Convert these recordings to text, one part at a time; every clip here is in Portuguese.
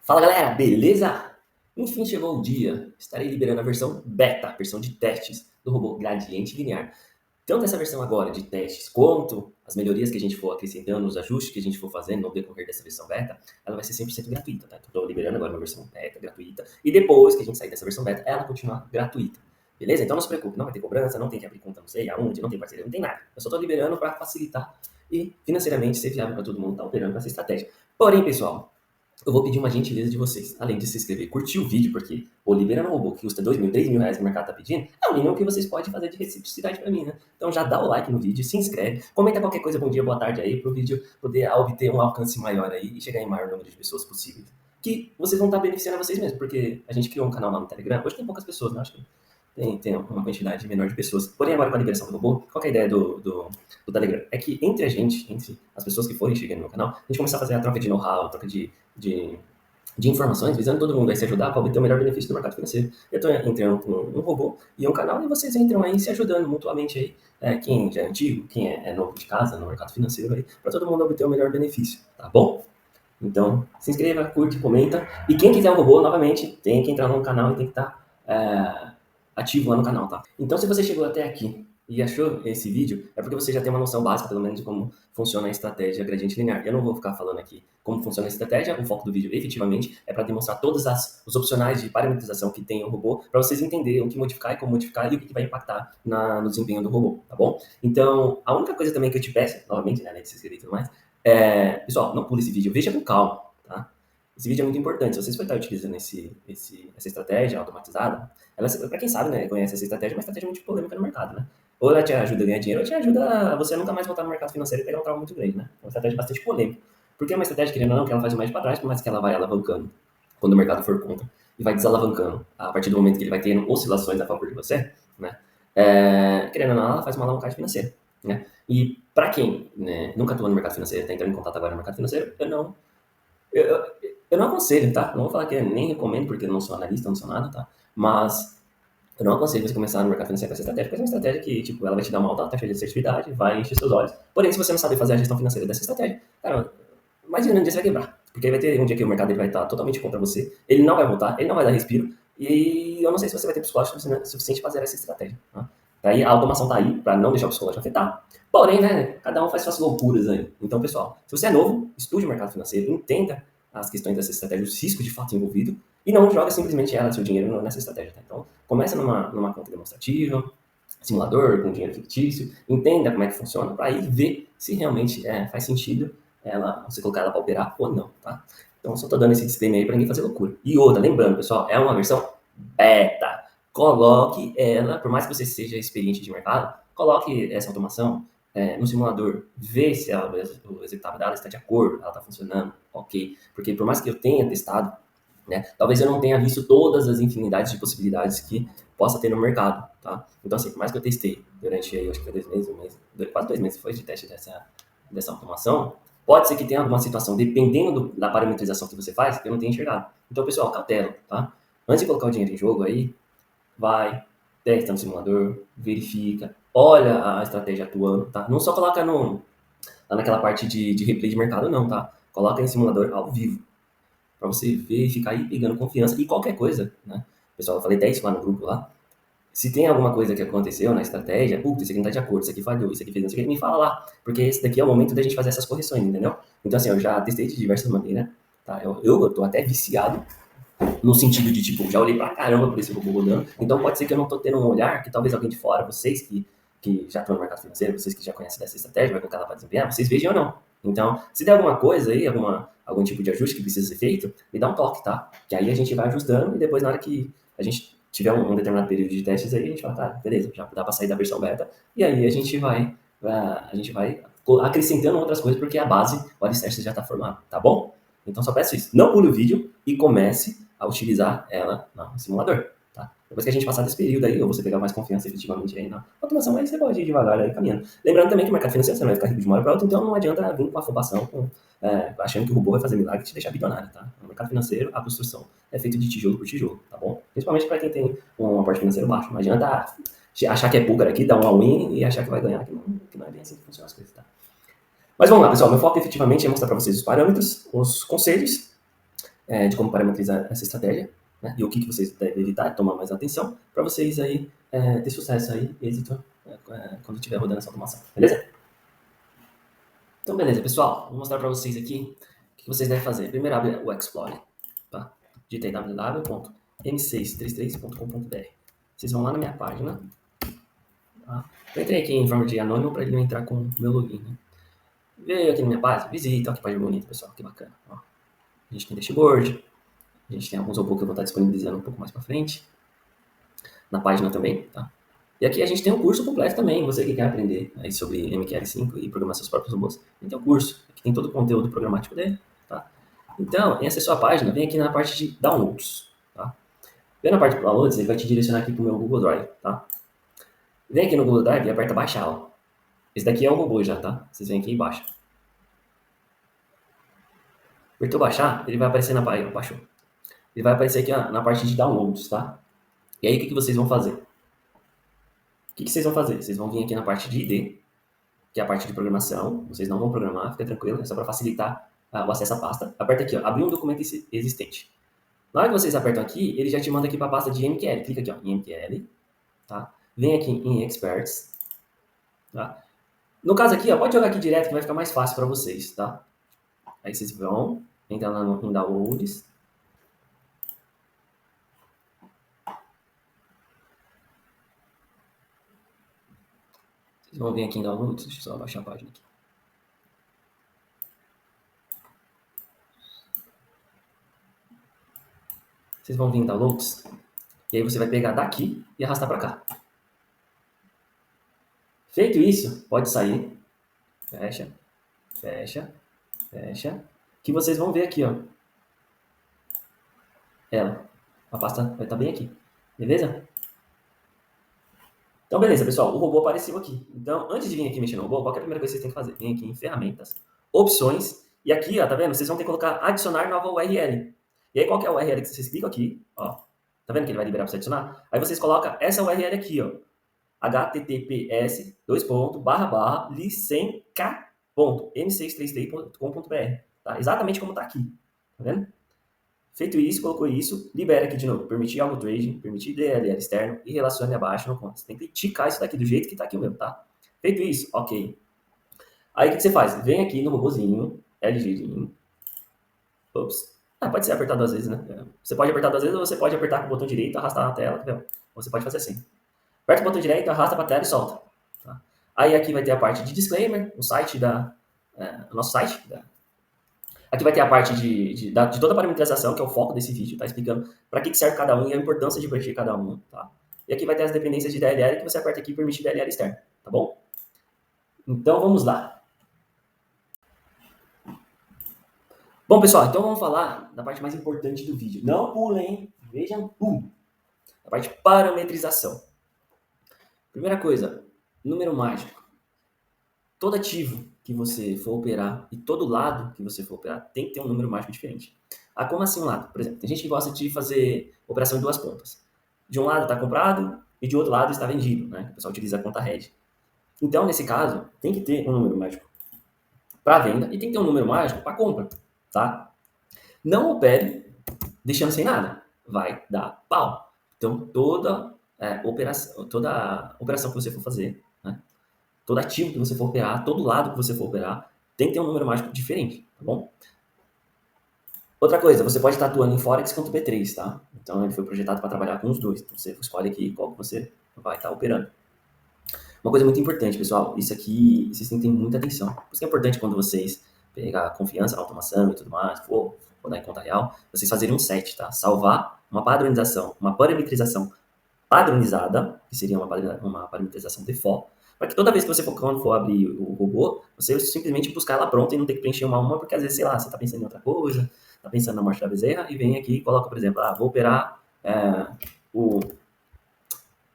Fala galera, beleza? Enfim chegou o dia, estarei liberando a versão beta, versão de testes do robô Gradiente Linear. Tanto essa versão agora de testes, quanto as melhorias que a gente for acrescentando, os ajustes que a gente for fazendo no decorrer dessa versão beta, ela vai ser 100% gratuita, tá? Estou liberando agora uma versão beta gratuita, e depois que a gente sair dessa versão beta, ela continuar gratuita. Beleza? Então não se preocupe, não vai ter cobrança, não tem que abrir conta não sei aonde, não tem parceria, não tem nada. Eu só estou liberando para facilitar e financeiramente ser viável para todo mundo estar operando com essa estratégia. Porém, pessoal, eu vou pedir uma gentileza de vocês. Além de se inscrever, curtir o vídeo, porque o Liberando Robô, que custa 2 mil, 3 mil reais que o mercado tá pedindo, é o mínimo que vocês podem fazer de reciprocidade para mim, né? Então já dá o like no vídeo, se inscreve, comenta qualquer coisa, bom dia, boa tarde aí, pro vídeo poder obter um alcance maior aí e chegar em maior número de pessoas possíveis. Que vocês vão estar beneficiando a vocês mesmos, porque a gente criou um canal lá no Telegram, hoje tem poucas pessoas, né? Acho que tem uma quantidade menor de pessoas. Porém, agora com a liberação do robô, qual que é a ideia do Telegram? É que entre a gente, entre as pessoas que forem chegando no canal, a gente começar a fazer a troca de know-how, a troca de informações, visando todo mundo aí se ajudar para obter o melhor benefício do mercado financeiro. Eu estou entrando com um robô e um canal e vocês entram aí se ajudando mutuamente aí, quem já é antigo, quem é novo de casa no mercado financeiro aí, para todo mundo obter o melhor benefício, tá bom? Então, se inscreva, curte, comenta. E quem quiser um robô, novamente, tem que entrar no canal e tem que estar ativo lá no canal, tá? Então, se você chegou até aqui e achou esse vídeo, é porque você já tem uma noção básica, pelo menos, de como funciona a estratégia gradiente linear. Eu não vou ficar falando aqui como funciona a estratégia, o foco do vídeo, efetivamente, é para demonstrar todos os opcionais de parametrização que tem o robô, para vocês entenderem o que modificar e como modificar e o que vai impactar no desempenho do robô, tá bom? Então, a única coisa também que eu te peço, novamente, né, além de se inscrever e tudo mais, pessoal, não pule esse vídeo, veja com calma, tá? Esse vídeo é muito importante. Se vocês for estar utilizando essa estratégia automatizada, ela, para quem sabe, né, conhece essa estratégia, é uma estratégia muito polêmica no mercado, né? Ou ela te ajuda a ganhar dinheiro, ou te ajuda a você nunca mais voltar no mercado financeiro e pegar um trauma muito grande, né? É uma estratégia bastante polêmica. Porque é uma estratégia, querendo ou não, que ela faz o mais para trás, mas que ela vai alavancando quando o mercado for contra. E vai desalavancando a partir do momento que ele vai tendo oscilações a favor de você, né? Querendo ou não, ela faz uma alavancagem financeira, né? E para quem, né, nunca atuou no mercado financeiro, está entrando em contato agora no mercado financeiro, eu, eu não aconselho, tá? Não vou falar que eu nem recomendo, porque eu não sou analista, não sou nada, tá? Mas eu não aconselho você começar no mercado financeiro com essa estratégia, porque é uma estratégia que, tipo, ela vai te dar uma alta taxa de assertividade, vai encher seus olhos. Porém, se você não saber fazer a gestão financeira dessa estratégia, cara, mais de um dia você vai quebrar. Porque vai ter um dia que o mercado ele vai estar totalmente contra você, ele não vai voltar, ele não vai dar respiro, e eu não sei se você vai ter psicológico suficiente para fazer essa estratégia. Tá? Daí a automação tá aí para não deixar o psicológico afetar. Porém, né, cada um faz suas loucuras aí. Então, pessoal, se você é novo, estude o mercado financeiro, entenda as questões dessa estratégia, os riscos de fato envolvidos, e não joga simplesmente ela, seu dinheiro nessa estratégia. Tá? Então, começa numa conta demonstrativa, simulador, com dinheiro fictício, entenda como é que funciona, para aí ver se realmente faz sentido você colocar ela para operar ou não, tá? Então, só tô dando esse disclaimer aí para ninguém fazer loucura. E outra, lembrando, pessoal, é uma versão beta. Coloque ela, por mais que você seja experiente de mercado, coloque essa automação no simulador, vê se o executável dela está de acordo, ela está funcionando, ok. Porque por mais que eu tenha testado, né, talvez eu não tenha visto todas as infinidades de possibilidades que possa ter no mercado, tá? Então, assim, por mais que eu testei durante, aí, acho que foi 2 meses, quase 2 meses foi de teste dessa automação, pode ser que tenha alguma situação, dependendo da parametrização que você faz, que eu não tenha enxergado. Então, pessoal, cautela, tá? Antes de colocar o dinheiro em jogo aí, vai, testa no simulador, verifica, olha a estratégia atuando, tá? Não só coloca lá naquela parte de replay de mercado, não, tá? Coloca em simulador ao vivo, para você ver e ficar aí pegando confiança. E qualquer coisa, né? Pessoal, eu falei 10 lá no grupo lá. Se tem alguma coisa que aconteceu na estratégia, putz, isso aqui não tá de acordo, isso aqui falhou, isso aqui fez não sei o que, me fala lá. Porque esse daqui é o momento da gente fazer essas correções, entendeu? Então, assim, eu já testei de diversas maneiras, tá? Eu tô até viciado no sentido de, tipo, já olhei pra caramba por esse robô rodando, então pode ser que eu não tô tendo um olhar que talvez alguém de fora, vocês que já estão no mercado financeiro, vocês que já conhecem dessa estratégia, vai colocar ela para desempenhar, vocês vejam ou não. Então, se der alguma coisa aí, algum tipo de ajuste que precisa ser feito, me dá um toque, tá? Que aí a gente vai ajustando e depois na hora que a gente tiver um determinado período de testes aí, a gente fala, tá, beleza, já dá para sair da versão beta, e aí a gente vai acrescentando outras coisas, porque a base, o alicerce já está formado, tá bom? Então só peço isso, não pule o vídeo e comece a utilizar ela no simulador, tá? Depois que a gente passar desse período aí, ou você pegar mais confiança efetivamente aí na automação, aí você pode ir devagar aí caminhando. Lembrando também que o mercado financeiro você não vai ficar rico de uma hora para outra, então não adianta vir com afobação, achando que o robô vai fazer milagre e te deixar bilionário, tá? No mercado financeiro, a construção é feita de tijolo por tijolo, tá bom? Principalmente para quem tem um aporte financeiro baixo. Não adianta achar que é pulgar aqui, dar um all-in e achar que vai ganhar, que não é bem assim que funcionam as coisas, tá? Mas vamos lá, pessoal. Meu foco efetivamente é mostrar para vocês os parâmetros, os conselhos, de como parametrizar essa estratégia, né? E o que vocês devem evitar, tomar mais atenção, para vocês aí ter sucesso aí, êxito, quando estiver rodando essa automação, beleza? Então, beleza, pessoal, vou mostrar para vocês aqui o que vocês devem fazer. Primeiro, abre o Explorer, tá? Digitei www.m633.com.br. Vocês vão lá na minha página, tá? Eu entrei aqui em forma de anônimo para ele não entrar com o meu login, né? Veio aqui na minha página, visita, olha que página bonita, pessoal, que bacana. Ó, a gente tem dashboard, a gente tem alguns robôs que eu vou estar disponibilizando um pouco mais para frente, na página também, tá? E aqui a gente tem um curso completo também, você que quer aprender aí sobre MQL5 e programar seus próprios robôs. A gente tem um curso, aqui tem todo o conteúdo programático dele, tá? Então, em acessar a página, vem aqui na parte de downloads, tá? Vem na parte de downloads, ele vai te direcionar aqui para o meu Google Drive, tá? Vem aqui no Google Drive e aperta baixar, ó. Esse daqui é o robô já, tá? Vocês vêm aqui e baixam. Apertou baixar, ele vai aparecer na página, baixou. Ele vai aparecer aqui ó, na parte de downloads, tá? E aí, o que vocês vão fazer? O que vocês vão fazer? Vocês vão vir aqui na parte de ID, que é a parte de programação. Vocês não vão programar, fica tranquilo, é só para facilitar o acesso à pasta. Aperta aqui, ó, abrir um documento existente. Na hora que vocês apertam aqui, ele já te manda aqui para a pasta de MQL. Clica aqui, ó, em MQL, tá? Vem aqui em Experts, tá? No caso aqui, ó, pode jogar aqui direto que vai ficar mais fácil para vocês, tá? Aí vocês vão entrar lá em Downloads. Vocês vão vir aqui em Downloads, deixa eu só abaixar a página aqui. Vocês vão vir em Downloads, e aí você vai pegar daqui e arrastar para cá. Feito isso, pode sair. Fecha, fecha, fecha. Que vocês vão ver aqui, ó. Ela. A pasta vai estar bem aqui. Beleza? Então, beleza, pessoal. O robô apareceu aqui. Então, antes de vir aqui mexer no robô, qual é a primeira coisa que vocês têm que fazer? Vem aqui em Ferramentas, Opções, e aqui, ó, tá vendo? Vocês vão ter que colocar Adicionar nova URL. E aí, qual que é a URL que vocês clicam aqui? Ó, tá vendo que ele vai liberar para você adicionar? Aí vocês colocam essa URL aqui, ó. https://licenca.m633.com.br, tá? Exatamente como tá aqui, tá vendo? Feito isso, colocou isso, libera aqui de novo. Permitir algo trading, permitir DLL externo e relacione abaixo no conta. Você tem que ticar isso daqui do jeito que tá aqui o meu, tá? Feito isso, ok. Aí o que você faz? Vem aqui no robozinho, LGzinho. Ops. Pode ser apertado duas vezes, né? Você pode apertar duas vezes ou você pode apertar com o botão direito, arrastar na tela, entendeu? Ou você pode fazer assim. Aperta o botão direito, arrasta para a tela e solta. Tá? Aí aqui vai ter a parte de disclaimer, o site o nosso site. Aqui vai ter a parte de toda a parametrização, que é o foco desse vídeo, tá? Explicando para que serve cada um e a importância de preencher cada um, tá? E aqui vai ter as dependências de DLL que você aperta aqui e permite DLL externo, tá bom? Então vamos lá. Bom, pessoal, então vamos falar da parte mais importante do vídeo. Não pulem, vejam tudo. A parte de parametrização. Primeira coisa, número mágico. Todo ativo que você for operar e todo lado que você for operar tem que ter um número mágico diferente. Como assim um lado? Por exemplo, tem gente que gosta de fazer operação em duas pontas. De um lado está comprado e de outro lado está vendido, né? O pessoal utiliza a conta head. Então, nesse caso, tem que ter um número mágico para venda e tem que ter um número mágico para compra, tá? Não opere deixando sem nada. Vai dar pau. Então, toda operação que você for fazer, né? Todo ativo que você for operar, todo lado que você for operar, tem que ter um número mágico diferente, tá bom? Outra coisa, você pode estar atuando em Forex quanto B3, tá? Então ele foi projetado para trabalhar com os dois. Então você escolhe aqui qual que você vai estar operando. Uma coisa muito importante, pessoal, isso aqui vocês têm que ter muita atenção. Por isso que é importante quando vocês pegar confiança na automação e tudo mais, for dar em conta real, vocês fazerem um set, tá? Salvar uma padronização, uma parametrização padronizada, que seria uma parametrização default, para que toda vez que você quando for abrir o robô, você simplesmente buscar ela pronta e não ter que preencher uma a uma, porque às vezes, sei lá, você está pensando em outra coisa, está pensando na morte da bezerra, e vem aqui e coloca, por exemplo, vou operar o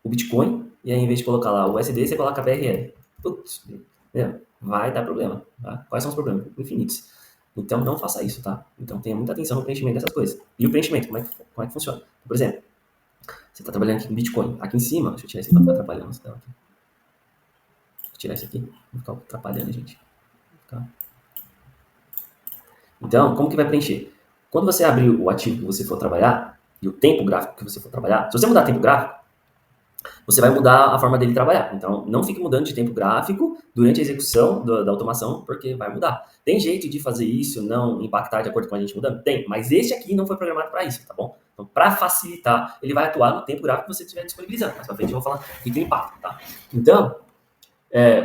Bitcoin, e aí em vez de colocar lá o USD, você coloca BRL. Putz, vai dar problema. Tá? Quais são os problemas? Infinitos. Então não faça isso, tá? Então tenha muita atenção no preenchimento dessas coisas. E o preenchimento, como é que funciona? Por exemplo, você está trabalhando aqui com Bitcoin. Aqui em cima, deixa eu tirar esse para não ficar atrapalhando. Vou tirar isso aqui, não ficar atrapalhando, gente. Tá? Então, como que vai preencher? Quando você abrir o ativo que você for trabalhar, e o tempo gráfico que você for trabalhar, se você mudar tempo gráfico, você vai mudar a forma dele trabalhar. Então, não fique mudando de tempo gráfico durante a execução da automação, porque vai mudar. Tem jeito de fazer isso, não impactar de acordo com a gente mudando? Tem, mas esse aqui não foi programado para isso, tá bom? Então, para facilitar, ele vai atuar no tempo gráfico que você estiver disponibilizando. Mais pra frente eu vou falar o que tem impacto, tá? Então,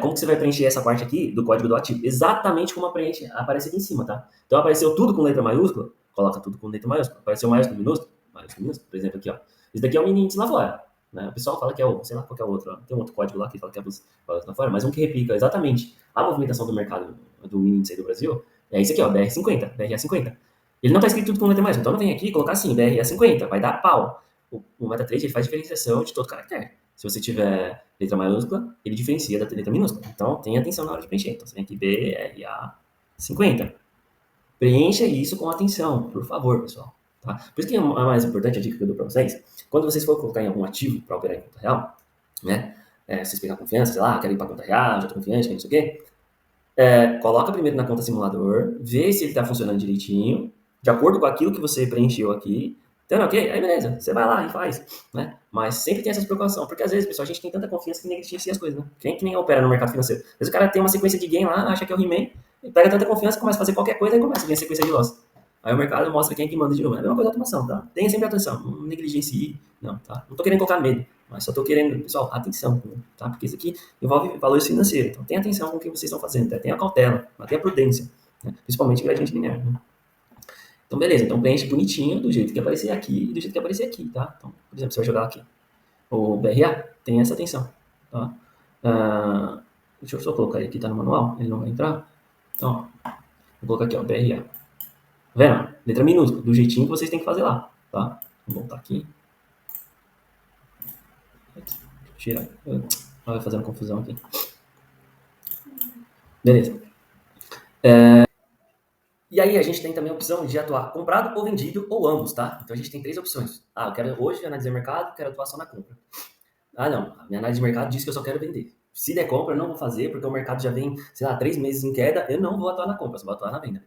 como que você vai preencher essa parte aqui do código do ativo? Exatamente como aparece aqui em cima, tá? Então, apareceu tudo com letra maiúscula, coloca tudo com letra maiúscula. Apareceu maiúsculo, minúsculo, por exemplo, aqui, ó. Isso daqui é o mini índice lá fora. Né? O pessoal fala que é o, sei lá qual que é o outro, ó. Tem um outro código lá que fala que é os lá fora, mas um que replica exatamente a movimentação do mercado do mini índice aí do Brasil é esse aqui, ó, BR50, BRA50. Ele não está escrito tudo com letra maiúscula, então não vem aqui colocar assim, BRA50, vai dar pau. O MetaTrader ele faz diferenciação de todo caractere. Se você tiver letra maiúscula, ele diferencia da letra minúscula. Então, tenha atenção na hora de preencher. Então, você vem aqui BRA50. Preencha isso com atenção, por favor, pessoal. Tá? Por isso que é mais importante a dica que eu dou para vocês. Quando vocês for colocar em algum ativo para operar em conta real, né? Vocês pegar confiança, sei lá, quero ir para conta real, já tô confiante, quero não sei o quê. Coloca primeiro na conta simulador, vê se ele está funcionando direitinho, de acordo com aquilo que você preencheu aqui. Então, ok? Aí beleza, você vai lá e faz, né? Mas sempre tem essa preocupação, porque às vezes, pessoal, a gente tem tanta confiança que negligencia as coisas, né? Quem que nem opera no mercado financeiro? Às vezes o cara tem uma sequência de gain lá, acha que é o He-Man, pega tanta confiança, começa a fazer qualquer coisa e começa a ganhar sequência de loss. Aí o mercado mostra quem é que manda de novo. É a mesma coisa da automação, tá? Tenha sempre atenção, não negligencie, não, tá? Não tô querendo colocar medo, mas só tô querendo, pessoal, atenção, tá? Porque isso aqui envolve valores financeiros, então tenha atenção com o que vocês estão fazendo, tá? Tenha cautela, tenha prudência, né? Principalmente em gradiente linear, né? Então, beleza. Então, preenche bonitinho do jeito que aparecer aqui e do jeito que aparecer aqui, tá? Então, por exemplo, você vai jogar aqui o BRA, tem essa atenção, tá? Deixa eu só colocar ele aqui, tá no manual, ele não vai entrar. Então, ó, vou colocar aqui, ó, BRA. Tá vendo? Letra minúscula, do jeitinho que vocês têm que fazer lá, tá? Vou voltar aqui. Tirar. Vai fazendo confusão aqui. Beleza. E aí a gente tem também a opção de atuar comprado ou vendido ou ambos, tá? Então a gente tem 3 opções. Eu quero hoje analisar o mercado, quero atuar só na compra. Não, a minha análise de mercado diz que eu só quero vender. Se der compra, eu não vou fazer, porque o mercado já vem, sei lá, 3 meses em queda, eu não vou atuar na compra, só vou atuar na venda.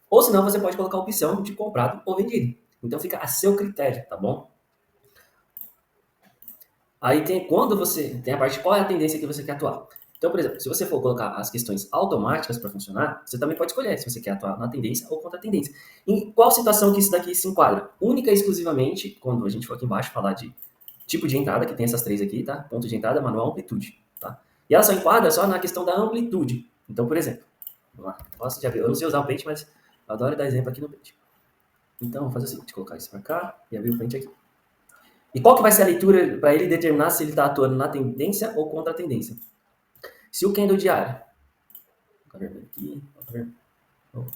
Ou senão você pode colocar a opção de comprado ou vendido. Então fica a seu critério, tá bom? Aí tem quando você tem a parte qual é a tendência que você quer atuar. Então, por exemplo, se você for colocar as questões automáticas para funcionar, você também pode escolher se você quer atuar na tendência ou contra a tendência. Em qual situação que isso daqui se enquadra? Única e exclusivamente, quando a gente for aqui embaixo falar de tipo de entrada, que tem essas 3 aqui, tá? Ponto de entrada, manual, amplitude, tá? E ela só enquadra só na questão da amplitude. Então, por exemplo, vamos lá, posso te abrir. Eu não sei usar o Paint, mas eu adoro dar exemplo aqui no Paint. Então, vou fazer o seguinte, colocar isso para cá e abrir o Paint aqui. E qual que vai ser a leitura para ele determinar se ele está atuando na tendência ou contra a tendência? Se o candle diário... Vou colocar vermelho aqui. Então,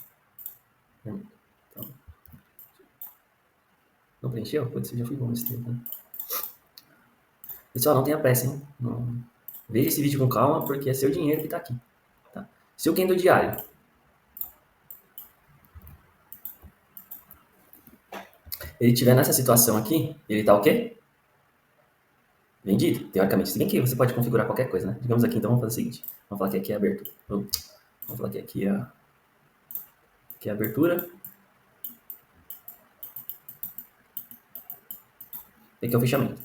não preencheu? Pode ser, já fui bom nesse tempo, né? Pessoal, não tenha pressa, hein? Não. Veja esse vídeo com calma, porque é seu dinheiro que está aqui. Tá? Se o candle diário ele estiver nessa situação aqui, ele está o quê? Vendido, teoricamente. Se bem que você pode configurar qualquer coisa, né? Digamos aqui, então, vamos fazer o seguinte. Vamos falar que aqui é abertura. Vamos falar que aqui é a abertura. E aqui é o fechamento.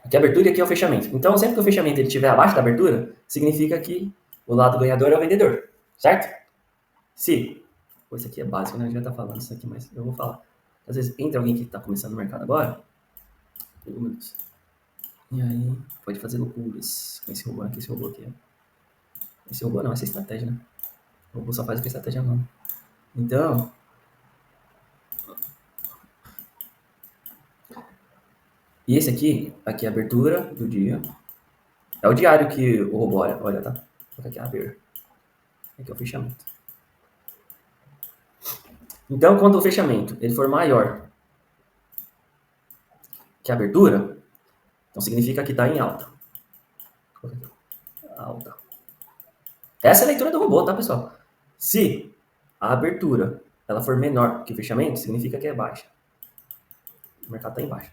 Aqui é a abertura e aqui é o fechamento. Então, sempre que o fechamento ele estiver abaixo da abertura, significa que o lado ganhador é o vendedor, certo? Se... Pô, isso aqui é básico, né? A gente já tá falando isso aqui, mas eu vou falar. Às vezes entra alguém que tá começando no mercado agora. E aí, pode fazer loucuras com esse robô aqui, esse robô aqui. Esse robô não, essa é estratégia, né? O robô só faz o que a estratégia manda. Então... E esse aqui é a abertura do dia. É o diário que o robô olha, tá? Aqui é a abertura. Aqui é o fechamento. Então, quando o fechamento ele for maior que a abertura, então significa que está em alta. Alta. Essa é a leitura do robô, tá, pessoal? Se a abertura ela for menor que o fechamento, significa que é baixa. O mercado está em baixa.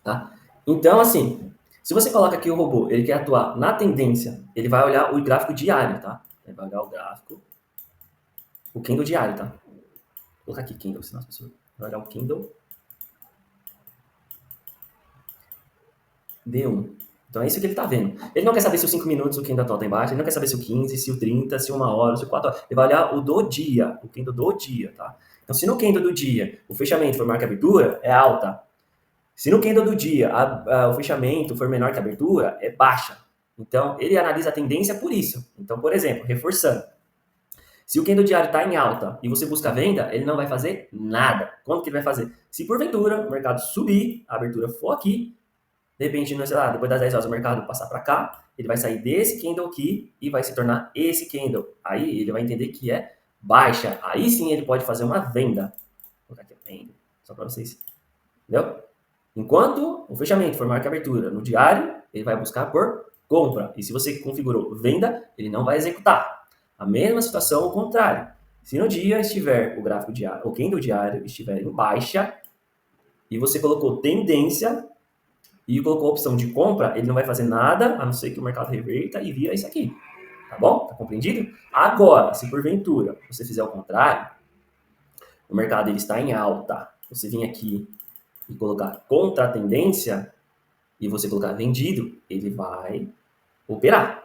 Tá? Então, assim, se você coloca aqui o robô, ele quer atuar na tendência, ele vai olhar o gráfico diário, tá? Ele vai olhar o gráfico, o candle diário, tá? Vou colocar aqui candle, senão as pessoas vão olhar o candle D1. Então é isso que ele está vendo. Ele não quer saber se os 5 minutos o candle atual está embaixo, ele não quer saber se o 15, se o 30, se 1 hora, se o 4 horas. Ele vai olhar o do dia, o candle do dia, tá? Então se no candle do dia o fechamento for maior que a abertura, é alta. Se no candle do dia o fechamento for menor que a abertura, é baixa. Então ele analisa a tendência por isso. Então, por exemplo, reforçando. Se o candle diário está em alta e você busca venda, ele não vai fazer nada. Quando que ele vai fazer? Se porventura o mercado subir, a abertura for aqui, de repente, sei lá, depois das 10 horas o mercado passar para cá, ele vai sair desse candle aqui e vai se tornar esse candle. Aí ele vai entender que é baixa. Aí sim ele pode fazer uma venda. Vou colocar aqui venda, só para vocês. Entendeu? Enquanto o fechamento for maior que a abertura no diário, ele vai buscar por compra. E se você configurou venda, ele não vai executar. A mesma situação ao contrário. Se no dia estiver o gráfico diário, o candle diário estiver em baixa e você colocou tendência e colocou a opção de compra, ele não vai fazer nada, a não ser que o mercado reverta e vira isso aqui. Tá bom? Tá compreendido? Agora, se porventura você fizer o contrário, o mercado ele está em alta, você vir aqui e colocar contra a tendência e você colocar vendido, ele vai operar.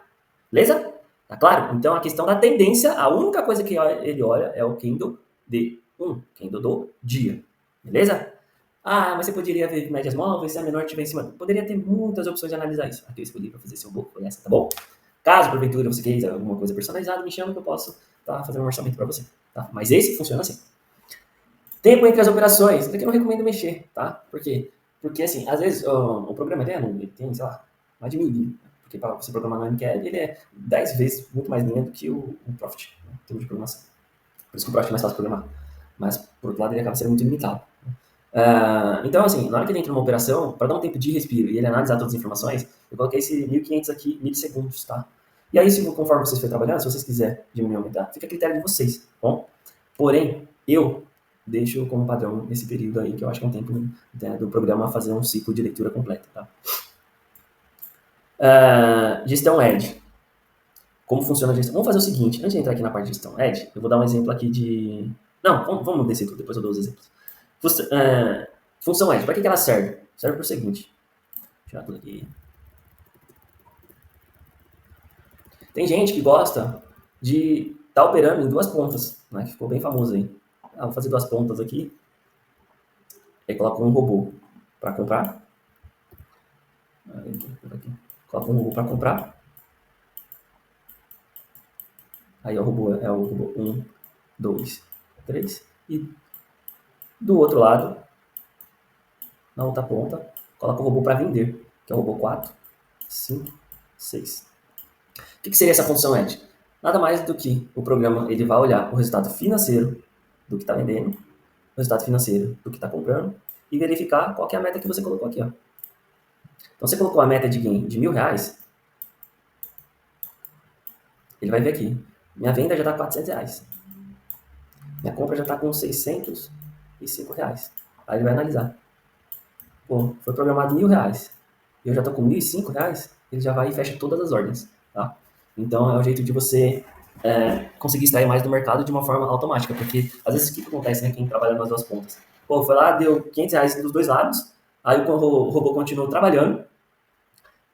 Beleza? Tá claro? Então a questão da tendência, a única coisa que ele olha é o candle D1, candle do dia. Beleza? Ah, mas você poderia ver médias móveis se a menor estiver em cima. Poderia ter muitas opções de analisar isso. Aqui eu escolhi para fazer seu bolo, foi essa, tá bom? Caso porventura você queira alguma coisa personalizada, me chama que eu posso fazer um orçamento para você. Tá? Mas esse funciona assim. Tempo entre as operações. Isso aqui eu não recomendo mexer, tá? Por quê? Porque, assim, às vezes o programa ele tem, sei lá, mais de 1000 linhas. Porque para você programar no MQL, ele é 10 vezes muito mais linha do que o Profit, né, em termos de programação. Por isso que o Profit é mais fácil de programar. Mas, por outro lado, ele acaba sendo muito limitado. Então, assim, na hora que ele entra numa operação, para dar um tempo de respiro e ele analisar todas as informações, eu coloquei esse 1500 aqui, milissegundos, tá? E aí, conforme vocês forem trabalhando, se vocês quiserem diminuir ou aumentar, fica a critério de vocês, tá bom? Porém, eu deixo como padrão esse período aí, que eu acho que é um tempo do programa fazer um ciclo de leitura completo, tá? Gestão Edge. Como funciona a gestão? Vamos fazer o seguinte, antes de entrar aqui na parte de gestão Edge, eu vou dar um exemplo aqui de... Não, vamos descer tudo, depois eu dou os exemplos. Função Edge, para que ela serve? Serve para o seguinte. Deixa eu tirar tudo aqui. Tem gente que gosta de estar operando em 2 pontas, né? Que ficou bem famoso aí. Vou fazer 2 pontas aqui. Aí coloca um robô para comprar. Coloca um robô para comprar. Aí o robô é o robô 1, 2, 3. E do outro lado, na outra ponta, coloca o robô para vender, que é o robô 4, 5, 6. O que seria essa função Edge? Nada mais do que o programa ele vai olhar o resultado financeiro do que está vendendo, o resultado financeiro do que está comprando e verificar qual que é a meta que você colocou aqui. Ó. Então, você colocou a meta de gain de R$1.000, ele vai ver aqui. Minha venda já está R$400. Minha compra já está com R$605. Aí ele vai analisar. Pô, foi programado R$1.000 e eu já estou com R$1.005, ele já vai e fecha todas as ordens. Tá? Então, é o jeito de você conseguir extrair mais do mercado de uma forma automática. Porque, às vezes, o que acontece, né? Quem trabalha nas 2 pontas? Pô, foi lá, deu R$500 dos 2 lados, aí o robô continuou trabalhando,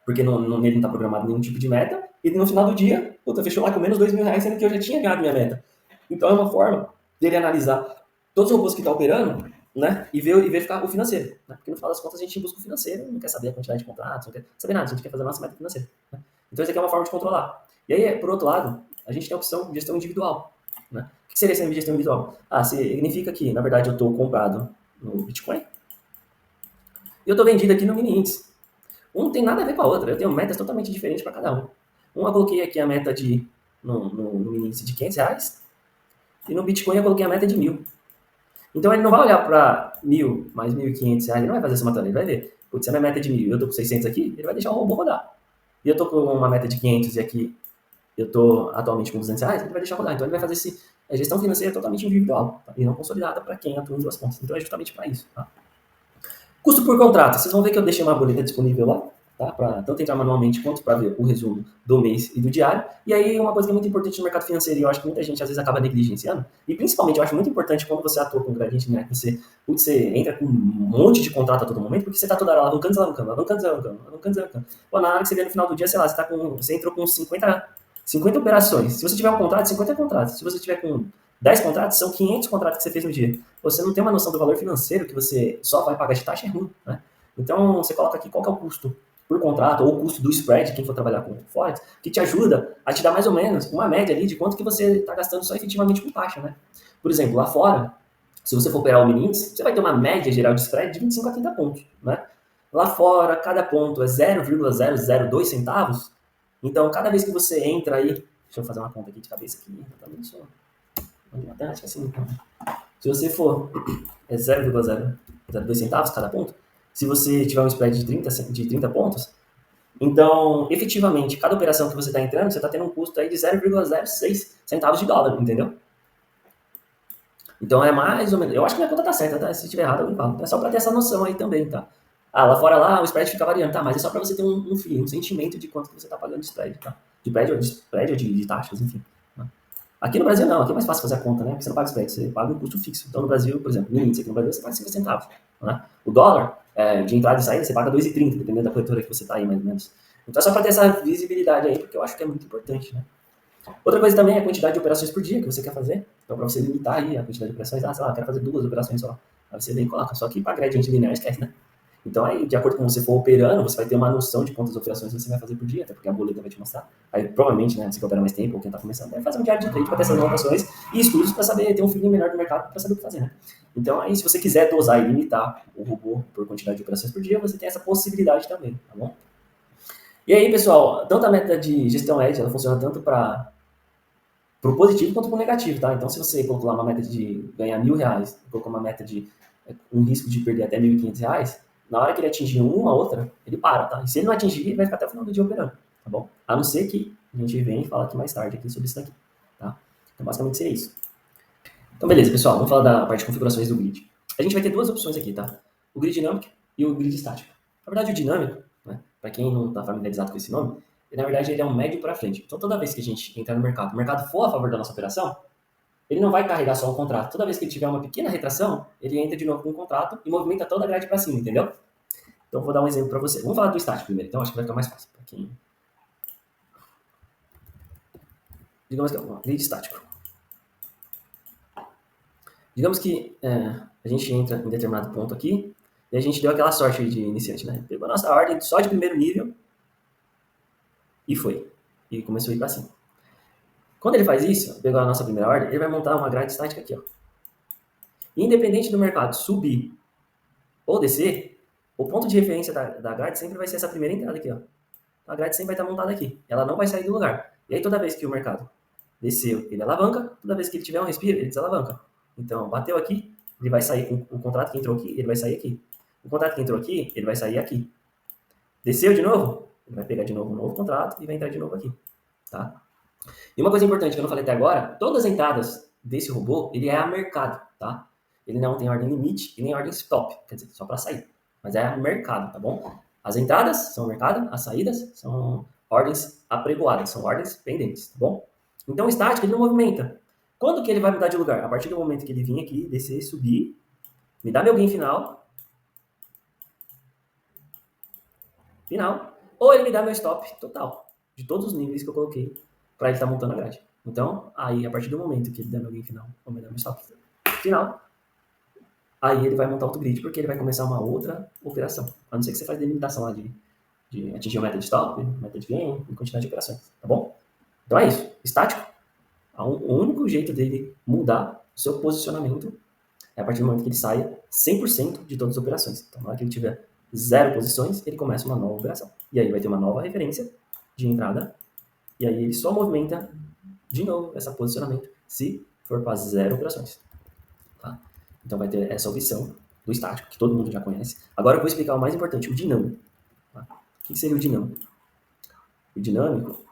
porque nele não está programado nenhum tipo de meta, e no final do dia, fechou lá com menos R$2.000, sendo que eu já tinha ganhado minha meta. Então é uma forma dele analisar todos os robôs que estão operando, né, e verificar o financeiro. Né, porque no final das contas a gente busca o financeiro, não quer saber a quantidade de contratos, não quer saber nada, a gente quer fazer a nossa meta financeira. Né? Então isso aqui é uma forma de controlar. E aí, por outro lado, a gente tem a opção de gestão individual. Né? O que seria essa gestão individual? Significa que, na verdade, eu estou comprado no Bitcoin e eu estou vendido aqui no mini índice. Um não tem nada a ver com a outra. Eu tenho metas totalmente diferentes para cada um. Eu coloquei aqui a meta no índice de R$500 e no Bitcoin eu coloquei a meta de 1.000. Então ele não vai olhar para 1.000 mais R$1.500, ele não vai fazer essa matéria, ele vai ver. Putz, se a minha meta é de 1.000 e eu tô com 600 aqui, ele vai deixar o robô rodar. E eu tô com uma meta de 500 e aqui eu tô atualmente com R$200, ele vai deixar rodar. Então ele vai fazer gestão financeira totalmente individual, tá? E não consolidada para quem atua em 2 pontas. Então é justamente para isso, tá? Custo por contrato. Vocês vão ver que eu deixei uma boleta disponível lá, tá? Para tanto entrar manualmente quanto para ver o resumo do mês e do diário. E aí, uma coisa que é muito importante no mercado financeiro, e eu acho que muita gente às vezes acaba negligenciando, e principalmente eu acho muito importante quando você atua com gradiente linear, que você entra com um monte de contrato a todo momento, porque você está toda hora alavancando, desalavancando, alavancando, desalavancando, alavancando, desalavancando. Pô, na hora que você vê no final do dia, sei lá, você entrou com 50 operações. Se você tiver um contrato, 50 contratos. Se você tiver com 10 contratos, são 500 contratos que você fez no dia. Você não tem uma noção do valor financeiro que você só vai pagar de taxa, é ruim, né? Então, você coloca aqui qual que é o custo por contrato, ou o custo do spread, quem for trabalhar com Forex, que te ajuda a te dar mais ou menos uma média ali de quanto que você está gastando só efetivamente com taxa, né? Por exemplo, lá fora, se você for operar o mini índice, você vai ter uma média geral de spread de 25 a 30 pontos, né? Lá fora, cada ponto é 0,002 centavos, então cada vez que você entra aí, deixa eu fazer uma conta aqui de cabeça aqui, também sou matemática assim, então. Se você for é 0,002 centavos cada ponto, se você tiver um spread de 30 pontos, então, efetivamente, cada operação que você está entrando, você está tendo um custo aí de 0,06 centavos de dólar, entendeu? Então é mais ou menos. Eu acho que minha conta tá certa, tá? Se estiver errado, eu me falo. É só para ter essa noção aí também, tá? Ah, lá fora lá o spread fica variando, tá? Mas é só para você ter um feeling, um sentimento de quanto que você está pagando de spread, tá? De taxas, enfim. Tá? Aqui no Brasil não, aqui é mais fácil fazer a conta, né? Porque você não paga spread, você paga o custo fixo. Então no Brasil, por exemplo, no índice aqui no Brasil você paga 5 centavos. Né? O dólar, de entrada e saída, você paga 2,30, dependendo da corretora que você está aí, mais ou menos. Então é só para ter essa visibilidade aí, porque eu acho que é muito importante, né? Outra coisa também é a quantidade de operações por dia que você quer fazer. Então, para você limitar aí a quantidade de operações, sei lá, eu quero fazer 2 operações só. Aí você vem e coloca. Só que para gradiente linear, esquece, né? Então, aí, de acordo com você for operando, você vai ter uma noção de quantas operações você vai fazer por dia, até porque a boleta vai te mostrar. Aí, provavelmente, né, você que opera mais tempo ou quem está começando, vai fazer um diário de trade para ter essas anotações e estudos para saber, ter um feeling melhor do mercado para saber o que fazer, né? Então, aí, se você quiser dosar e limitar o robô por quantidade de operações por dia, você tem essa possibilidade também, tá bom? E aí, pessoal, tanto a meta de gestão Edge, ela funciona tanto para o positivo quanto para o negativo, tá? Então, se você colocou lá uma meta de ganhar R$ 1.000, colocou uma meta de um risco de perder até R$ 1.500, na hora que ele atingir uma outra, ele para, tá? E se ele não atingir, ele vai ficar até o final do dia operando, tá bom? A não ser que a gente venha e fala aqui mais tarde aqui sobre isso daqui, tá? Então, basicamente seria isso. Então, beleza, pessoal, vamos falar da parte de configurações do grid. A gente vai ter duas opções aqui, tá? O grid dinâmico e o grid estático. Na verdade, o dinâmico, né, para quem não está familiarizado com esse nome, na verdade ele é um médio para frente. Então, toda vez que a gente entrar no mercado, o mercado for a favor da nossa operação, ele não vai carregar só um contrato. Toda vez que ele tiver uma pequena retração, ele entra de novo com um contrato e movimenta toda a grade para cima, entendeu? Então, vou dar um exemplo para você. Vamos falar do estático primeiro, então acho que vai ficar mais fácil para quem. Digamos que é um grid estático. Digamos que a gente entra em determinado ponto aqui e a gente deu aquela sorte de iniciante, né? Pegou a nossa ordem só de primeiro nível e foi. E começou a ir para cima. Quando ele faz isso, pegou a nossa primeira ordem, ele vai montar uma grade estática aqui, ó. Independente do mercado subir ou descer, o ponto de referência da grade sempre vai ser essa primeira entrada aqui, ó. A grade sempre vai estar montada aqui. Ela não vai sair do lugar. E aí, toda vez que o mercado desceu, ele alavanca. Toda vez que ele tiver um respiro, ele desalavanca. Então, bateu aqui, ele vai sair com o contrato que entrou aqui, ele vai sair aqui. O contrato que entrou aqui, ele vai sair aqui. Desceu de novo, ele vai pegar de novo um novo contrato e vai entrar de novo aqui. Tá? E uma coisa importante que eu não falei até agora, todas as entradas desse robô, ele é a mercado, tá? Ele não tem ordem limite e nem ordem stop, quer dizer, só para sair. Mas é a mercado, tá bom? As entradas são mercado, as saídas são ordens apregoadas, são ordens pendentes, tá bom? Então o estático, ele não movimenta. Quando que ele vai mudar de lugar? A partir do momento que ele vir aqui, descer, subir, me dá meu gain final, ou ele me dá meu stop total, de todos os níveis que eu coloquei para ele estar montando a grade. Então, aí, a partir do momento que ele der meu gain final, ou me der meu stop final, aí ele vai montar outro grid, porque ele vai começar uma outra operação. A não ser que você faça delimitação lá de atingir a meta de stop, meta de gain e quantidade de operações, tá bom? Então é isso. Estático, o único jeito dele mudar o seu posicionamento é a partir do momento que ele saia 100% de todas as operações. Então, na hora que ele tiver 0 posições, ele começa uma nova operação. E aí vai ter uma nova referência de entrada, e aí ele só movimenta de novo esse posicionamento se for para 0 operações. Tá? Então vai ter essa opção do estático, que todo mundo já conhece. Agora eu vou explicar o mais importante, o dinâmico. Tá? O que seria o dinâmico? O dinâmico,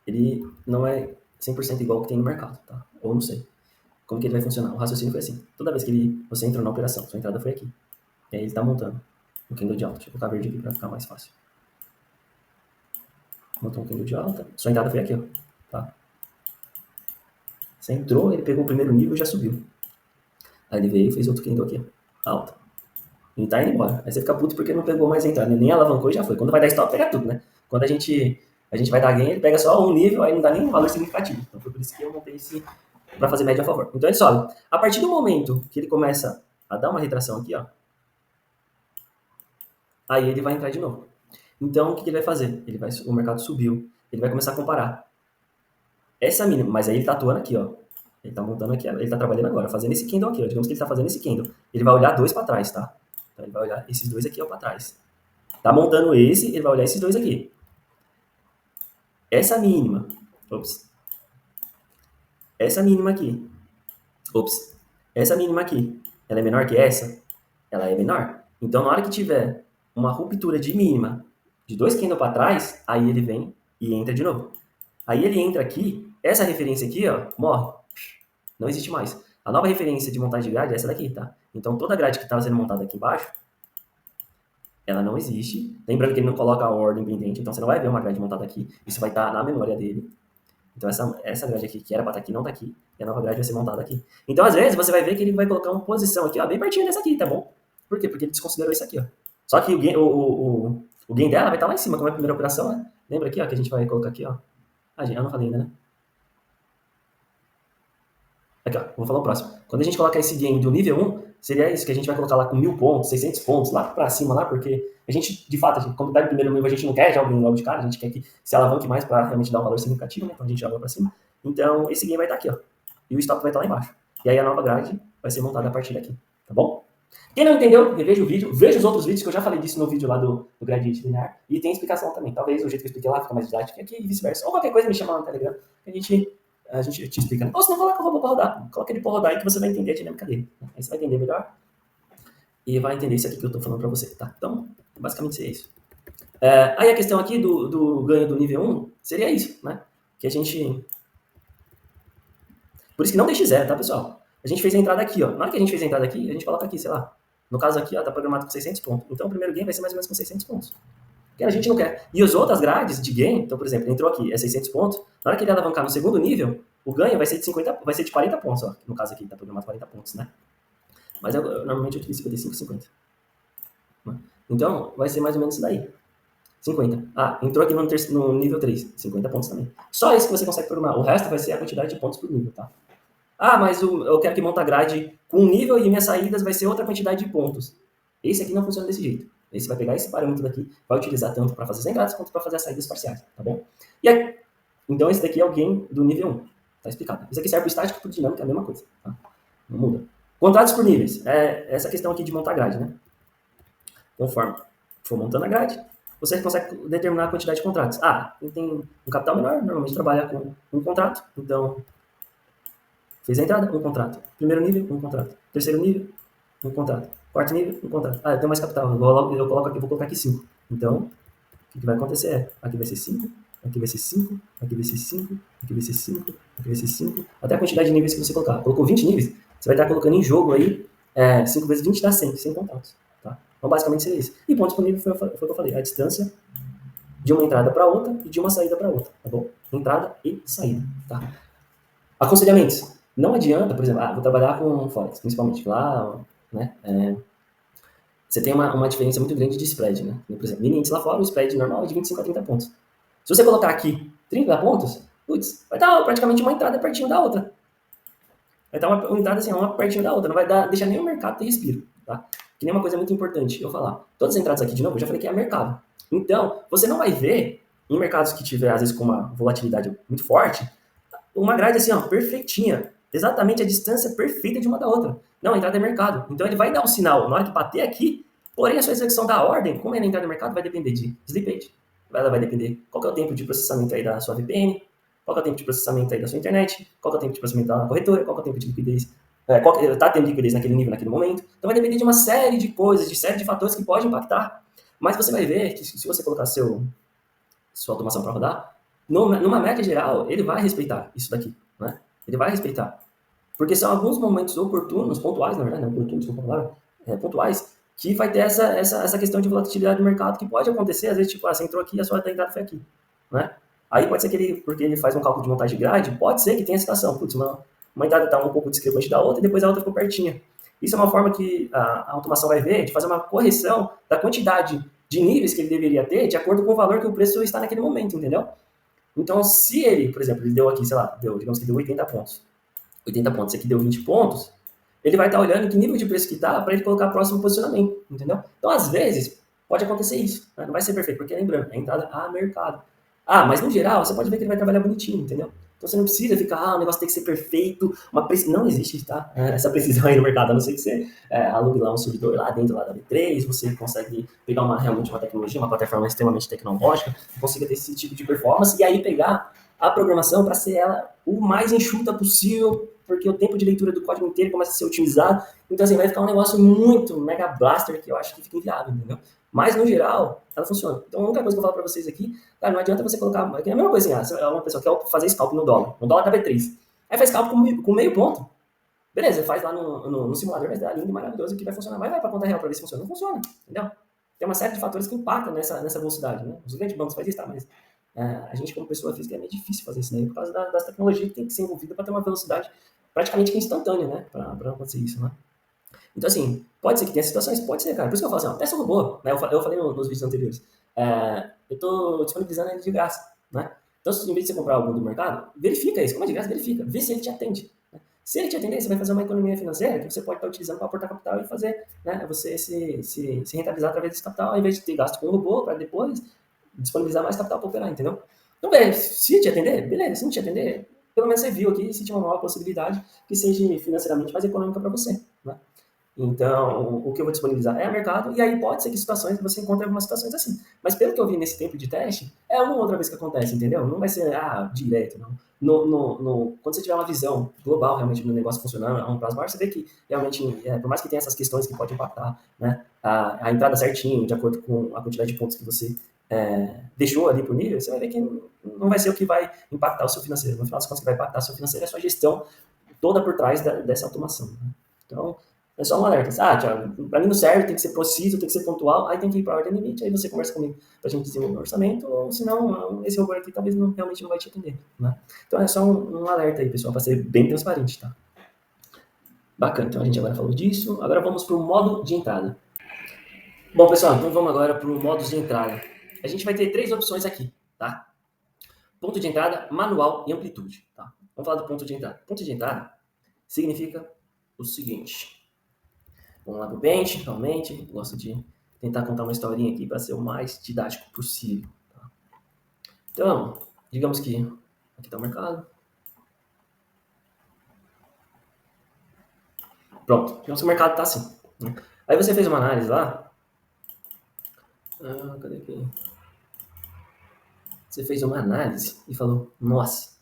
ele não é 100% igual ao que tem no mercado, tá? Ou não sei. Como que ele vai funcionar? O raciocínio foi assim. Toda vez que você entra na operação, sua entrada foi aqui. E aí ele está montando o candle de alta. Deixa eu colocar verde aqui para ficar mais fácil. Montou um candle de alta. Sua entrada foi aqui, ó. Tá? Você entrou, ele pegou o primeiro nível e já subiu. Aí ele veio e fez outro candle aqui, ó. Alta. E tá indo embora. Aí você fica puto porque não pegou mais a entrada. Ele nem alavancou e já foi. Quando vai dar stop, pega tudo, né? Quando a gente vai dar gain, ele pega só um nível, aí não dá nem um valor significativo. Então foi por isso que eu montei esse para fazer média a favor. Então ele sobe. A partir do momento que ele começa a dar uma retração aqui, ó, aí ele vai entrar de novo. Então o que ele vai fazer? O mercado subiu, ele vai começar a comparar essa mínima, mas aí ele tá atuando aqui, ó. Ele tá montando aqui, ele tá trabalhando agora, fazendo esse candle aqui, ó. Digamos que ele tá fazendo esse candle. Ele vai olhar dois para trás, tá? Então ele vai olhar esses dois aqui, ó, para trás. Tá montando esse, ele vai olhar esses dois aqui. Essa mínima, ops. Essa mínima aqui, ops. Essa mínima aqui, ela é menor que essa? Ela é menor. Então na hora que tiver uma ruptura de mínima de dois candles para trás, aí ele vem e entra de novo. Aí ele entra aqui, essa referência aqui, ó, morre. Não existe mais. A nova referência de montagem de grade é essa daqui, tá? Então toda a grade que estava sendo montada aqui embaixo, ela não existe. Lembrando que ele não coloca a ordem pendente, então você não vai ver uma grade montada aqui. Isso vai estar na memória dele. Então essa grade aqui, que era para estar aqui, não está aqui. E a nova grade vai ser montada aqui. Então às vezes você vai ver que ele vai colocar uma posição aqui, ó, bem pertinho dessa aqui, tá bom? Por quê? Porque ele desconsiderou isso aqui, ó. Só que o gain dela vai estar lá em cima, como é a primeira operação, né? Lembra aqui, ó, que a gente vai colocar aqui, ó. Ah, gente, eu não falei ainda, né? Aqui, ó, vou falar o próximo. Quando a gente coloca esse gain do nível 1, seria isso que a gente vai colocar lá com 1000 pontos, 600 pontos, lá pra cima, lá, porque a gente, de fato, como tá no primeiro nível, a gente não quer já o gain logo de cara, a gente quer que se alavanque mais pra realmente dar um valor significativo, né? Então a gente joga pra cima. Então esse gain vai estar aqui, ó. E o stop vai estar lá embaixo. E aí a nova grade vai ser montada a partir daqui, tá bom? Quem não entendeu, reveja o vídeo, veja os outros vídeos, que eu já falei disso no vídeo lá do gradiente linear, e tem explicação também. Talvez o jeito que eu expliquei lá fica mais didático aqui e vice-versa. Ou qualquer coisa me chama lá no Telegram, que a gente te explica. Ou se não, coloca o robô para rodar. Coloca ele para rodar aí que você vai entender a dinâmica dele. Aí você vai entender melhor e vai entender isso aqui que eu estou falando para você, tá? Então, basicamente é isso. Aí a questão aqui do ganho do nível 1 seria isso, né? Que a gente... Por isso que não deixe zero, tá, pessoal? A gente fez a entrada aqui, ó. Na hora que a gente fez a entrada aqui, a gente coloca aqui, sei lá. No caso aqui, ó, tá programado com 600 pontos. Então o primeiro gain vai ser mais ou menos com 600 pontos. Que a gente não quer. E as outras grades de gain, então, por exemplo, entrou aqui, é 600 pontos. Na hora que ele alavancar no segundo nível, o ganho vai ser de 50, vai ser de 40 pontos, ó. No caso aqui, tá programado 40 pontos, né? Mas eu normalmente eu utilizo 55, 50. Então, vai ser mais ou menos isso daí. 50. Ah, entrou aqui no nível 3, 50 pontos também. Só isso que você consegue programar. O resto vai ser a quantidade de pontos por nível, tá? Ah, mas eu quero que monta a grade com um nível e minhas saídas vai ser outra quantidade de pontos. Esse aqui não funciona desse jeito. Aí você vai pegar esse parâmetro daqui, vai utilizar tanto para fazer as entradas quanto para fazer as saídas parciais, tá bom? E aí, então esse daqui é o gain do nível 1, tá explicado. Isso aqui serve para estático e para dinâmica, é a mesma coisa, tá? Não muda. Contratos por níveis, é essa questão aqui de montar grade, né? Conforme for montando a grade, você consegue determinar a quantidade de contratos. Ah, quem tem um capital menor, normalmente trabalha com um contrato, então fez a entrada, um contrato. Primeiro nível, um contrato. Terceiro nível, um contrato. Quarto nível, um contrato. Ah, eu tenho mais capital, eu coloco aqui, vou colocar aqui 5. Então, o que vai acontecer é, aqui vai ser 5, aqui vai ser 5, aqui vai ser 5, aqui vai ser 5, aqui vai ser 5, até a quantidade de níveis que você colocar. Colocou 20 níveis, você vai estar colocando em jogo aí 5 vezes 20 dá 100 contratos. Tá? Então, basicamente seria isso. E pontos por nível foi o que eu falei, a distância de uma entrada para outra e de uma saída para outra, tá bom? Entrada e saída, tá? Aconselhamentos. Não adianta, por exemplo, vou trabalhar com Forex, principalmente lá, né? Você tem uma diferença muito grande de spread, né? Por exemplo, mini índice lá fora, o spread normal é de 25 a 30 pontos. Se você colocar aqui 30 pontos, putz, vai dar praticamente uma entrada pertinho da outra. Vai dar uma entrada assim, uma pertinho da outra, não vai deixar nem o mercado ter respiro, tá? Que nem uma coisa muito importante eu falar. Todas as entradas aqui, de novo, eu já falei que é mercado. Então, você não vai ver, em mercados que tiver, às vezes, com uma volatilidade muito forte, uma grade assim, ó, perfeitinha. Exatamente a distância perfeita de uma da outra. Não, a entrada é mercado. Então ele vai dar um sinal na hora que bater aqui, porém a sua execução da ordem, como é na entrada do mercado, vai depender de slippage. Ela vai depender qual que é o tempo de processamento aí da sua VPN, qual que é o tempo de processamento aí da sua internet, qual que é o tempo de processamento da corretora, qual que é o tempo de liquidez, tá tendo liquidez naquele nível, naquele momento. Então vai depender de uma série de coisas, de série de fatores que podem impactar. Mas você vai ver que se você colocar sua automação para rodar, numa média geral, ele vai respeitar isso daqui, né? Ele vai respeitar. Porque são alguns momentos oportunos, pontuais, na verdade, não oportunos, desculpa a palavra, pontuais, que vai ter essa questão de volatilidade do mercado que pode acontecer, às vezes, tipo, você entrou aqui e a sua entrada foi aqui. né? Aí pode ser que ele, porque ele faz um cálculo de montagem de grade, pode ser que tenha situação, putz, uma entrada está um pouco discrepante da outra e depois a outra ficou pertinha. Isso é uma forma que a automação vai ver de fazer uma correção da quantidade de níveis que ele deveria ter de acordo com o valor que o preço está naquele momento, entendeu? Então, se ele, por exemplo, ele deu aqui, sei lá, digamos que deu 80 pontos. 80 pontos, esse aqui deu 20 pontos, ele vai estar olhando que nível de preço que está para ele colocar próximo posicionamento, entendeu? Então, às vezes, pode acontecer isso, né? Não vai ser perfeito, porque lembrando, é entrada a mercado. Mas no geral, você pode ver que ele vai trabalhar bonitinho, entendeu? Então você não precisa ficar, o negócio tem que ser perfeito, não existe, tá? Essa precisão aí no mercado, a não ser que você alugue lá um servidor lá dentro lá da B3, você consegue pegar realmente uma tecnologia, uma plataforma extremamente tecnológica, consiga ter esse tipo de performance, e aí pegar a programação para ser ela o mais enxuta possível, porque o tempo de leitura do código inteiro começa a ser otimizado, então assim, vai ficar um negócio muito mega blaster que eu acho que fica inviável, entendeu? Mas, no geral, ela funciona. Então, a única coisa que eu falo para vocês aqui, cara, não adianta você colocar. É a mesma coisa assim, é uma pessoa que quer fazer scalp no dólar da B3. Aí faz scalp com meio ponto. Beleza, faz lá no simulador, vai dar lindo e maravilhoso que vai funcionar. Vai para conta real para ver se funciona. Não funciona, entendeu? Tem uma série de fatores que impactam nessa velocidade, né? Os grandes bancos fazem isso, tá? Mas a gente, como pessoa física, é meio difícil fazer isso, né? Por causa das tecnologias que tem que ser envolvida para ter uma velocidade praticamente instantânea, né? Para acontecer isso, né? Então, assim, pode ser que tenha situações? Pode ser, cara. Por isso que eu falo assim, ó, testa o robô. Né? Eu falei nos vídeos anteriores. Eu estou disponibilizando ele de graça, né? Então, em vez de você comprar algum do mercado, verifica isso. Como é de graça, verifica. Vê se ele te atende. Né? Se ele te atender, você vai fazer uma economia financeira que você pode estar utilizando para aportar capital e fazer, né? Você se rentabilizar através desse capital, ao invés de ter gasto com o robô para depois disponibilizar mais capital para operar, entendeu? Então, se te atender, beleza. Se não te atender, pelo menos você viu aqui se tinha uma nova possibilidade que seja financeiramente mais econômica para você, né? Então, o que eu vou disponibilizar é o mercado, e aí pode ser que situações você encontre algumas situações assim. Mas pelo que eu vi nesse tempo de teste, é uma ou outra vez que acontece, entendeu? Não vai ser, direto, não. Quando você tiver uma visão global realmente do negócio funcionando a um prazo maior, você vê que realmente, por mais que tenha essas questões que podem impactar, né, a entrada certinho, de acordo com a quantidade de pontos que você deixou ali pro nível, você vai ver que não vai ser o que vai impactar o seu financeiro. No final das contas, o que vai impactar o seu financeiro é a sua gestão toda por trás dessa automação. Né? Então, é só um alerta. Thiago, para mim não serve, tem que ser preciso, tem que ser pontual, aí tem que ir para a ordem limite, aí você conversa comigo para a gente desenvolver um orçamento, ou senão esse robô aqui talvez realmente não vai te atender. Né? Então é só um alerta aí, pessoal, para ser bem transparente. Tá? Bacana, então a gente agora falou disso. Agora vamos para o modo de entrada. Bom, pessoal, então vamos agora para o modo de entrada. A gente vai ter 3 opções aqui, tá? Ponto de entrada, manual e amplitude. Tá? Vamos falar do ponto de entrada. Ponto de entrada significa o seguinte. Vamos lá pro Paint, realmente. Gosto de tentar contar uma historinha aqui para ser o mais didático possível. Tá? Então, digamos que aqui está o mercado. Pronto, digamos que o mercado está assim. Né? Aí você fez uma análise lá. Cadê aqui? Você fez uma análise e falou, nossa,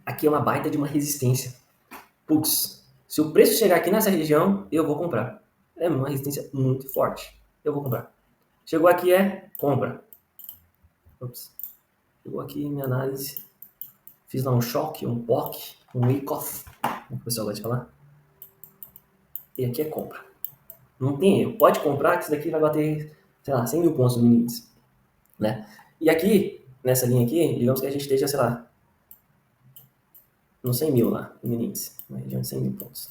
aqui é uma baita de uma resistência. Putz, se o preço chegar aqui nessa região, eu vou comprar. É uma resistência muito forte. Eu vou comprar. Chegou aqui, compra. Ops. Chegou aqui minha análise. Fiz lá um choque, um POC, um wake-off, como o pessoal gosta de falar. E aqui é compra. Não tem erro. Pode comprar que isso daqui vai bater, sei lá, 100 mil pontos no mini índice. Né? E aqui, nessa linha aqui, digamos que a gente esteja, sei lá, no 100 mil lá, no mini índice. Na região de 100 mil pontos.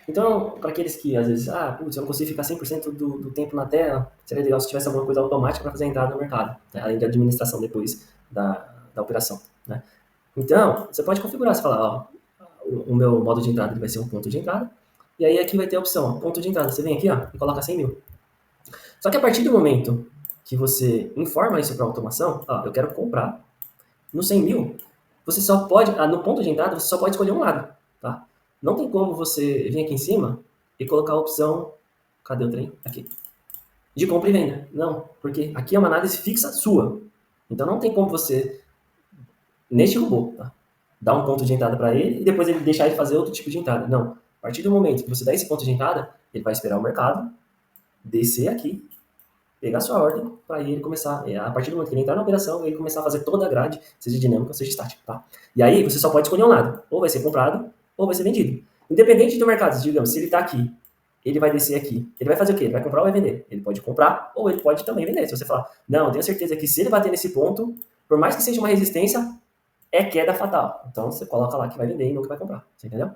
Então, para aqueles que às vezes, putz, eu não consigo ficar 100% do tempo na tela, seria legal se tivesse alguma coisa automática para fazer a entrada no mercado, né? Além da administração depois da operação. Né? Então, você pode configurar, você fala, o meu modo de entrada vai ser um ponto de entrada, e aí aqui vai ter a opção, ponto de entrada. Você vem aqui e coloca 100 mil. Só que a partir do momento que você informa isso para a automação, eu quero comprar no 100 mil, você só pode, no ponto de entrada, você só pode escolher um lado. Tá? Não tem como você vir aqui em cima e colocar a opção, cadê o trem? Aqui. De compra e venda. Não, porque aqui é uma análise fixa sua. Então não tem como você, neste robô, tá? Dar um ponto de entrada para ele e depois ele deixar ele fazer outro tipo de entrada. Não. A partir do momento que você dá esse ponto de entrada, ele vai esperar o mercado descer aqui, pegar sua ordem, para ele começar, a partir do momento que ele entrar na operação, ele começar a fazer toda a grade, seja dinâmica ou seja estática. Tá? E aí você só pode escolher um lado. Ou vai ser comprado, ou vai ser vendido. Independente do mercado, digamos, se ele está aqui ele vai descer aqui. Ele vai fazer o quê? Ele vai comprar ou vai vender? Ele pode comprar ou ele pode também vender. Se você falar, não, eu tenho certeza que se ele bater nesse ponto, por mais que seja uma resistência, é queda fatal. Então você coloca lá que vai vender e nunca vai comprar. Você entendeu?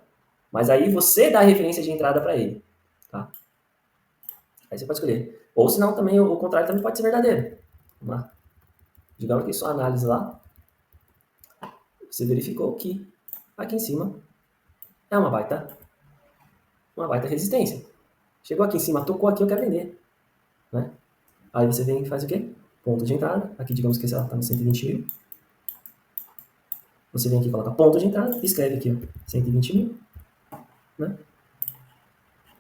Mas aí você dá a referência de entrada para ele. Tá? Aí você pode escolher. Ou senão também o contrário também pode ser verdadeiro. Vamos lá. Digamos que sua análise lá, você verificou que aqui em cima é uma baita resistência. Chegou aqui em cima, tocou aqui, eu quero vender. Né? Aí você vem e faz o quê? Ponto de entrada. Aqui digamos que ela está no 120 mil. Você vem aqui e coloca ponto de entrada, escreve aqui, ó, 120 mil. Né?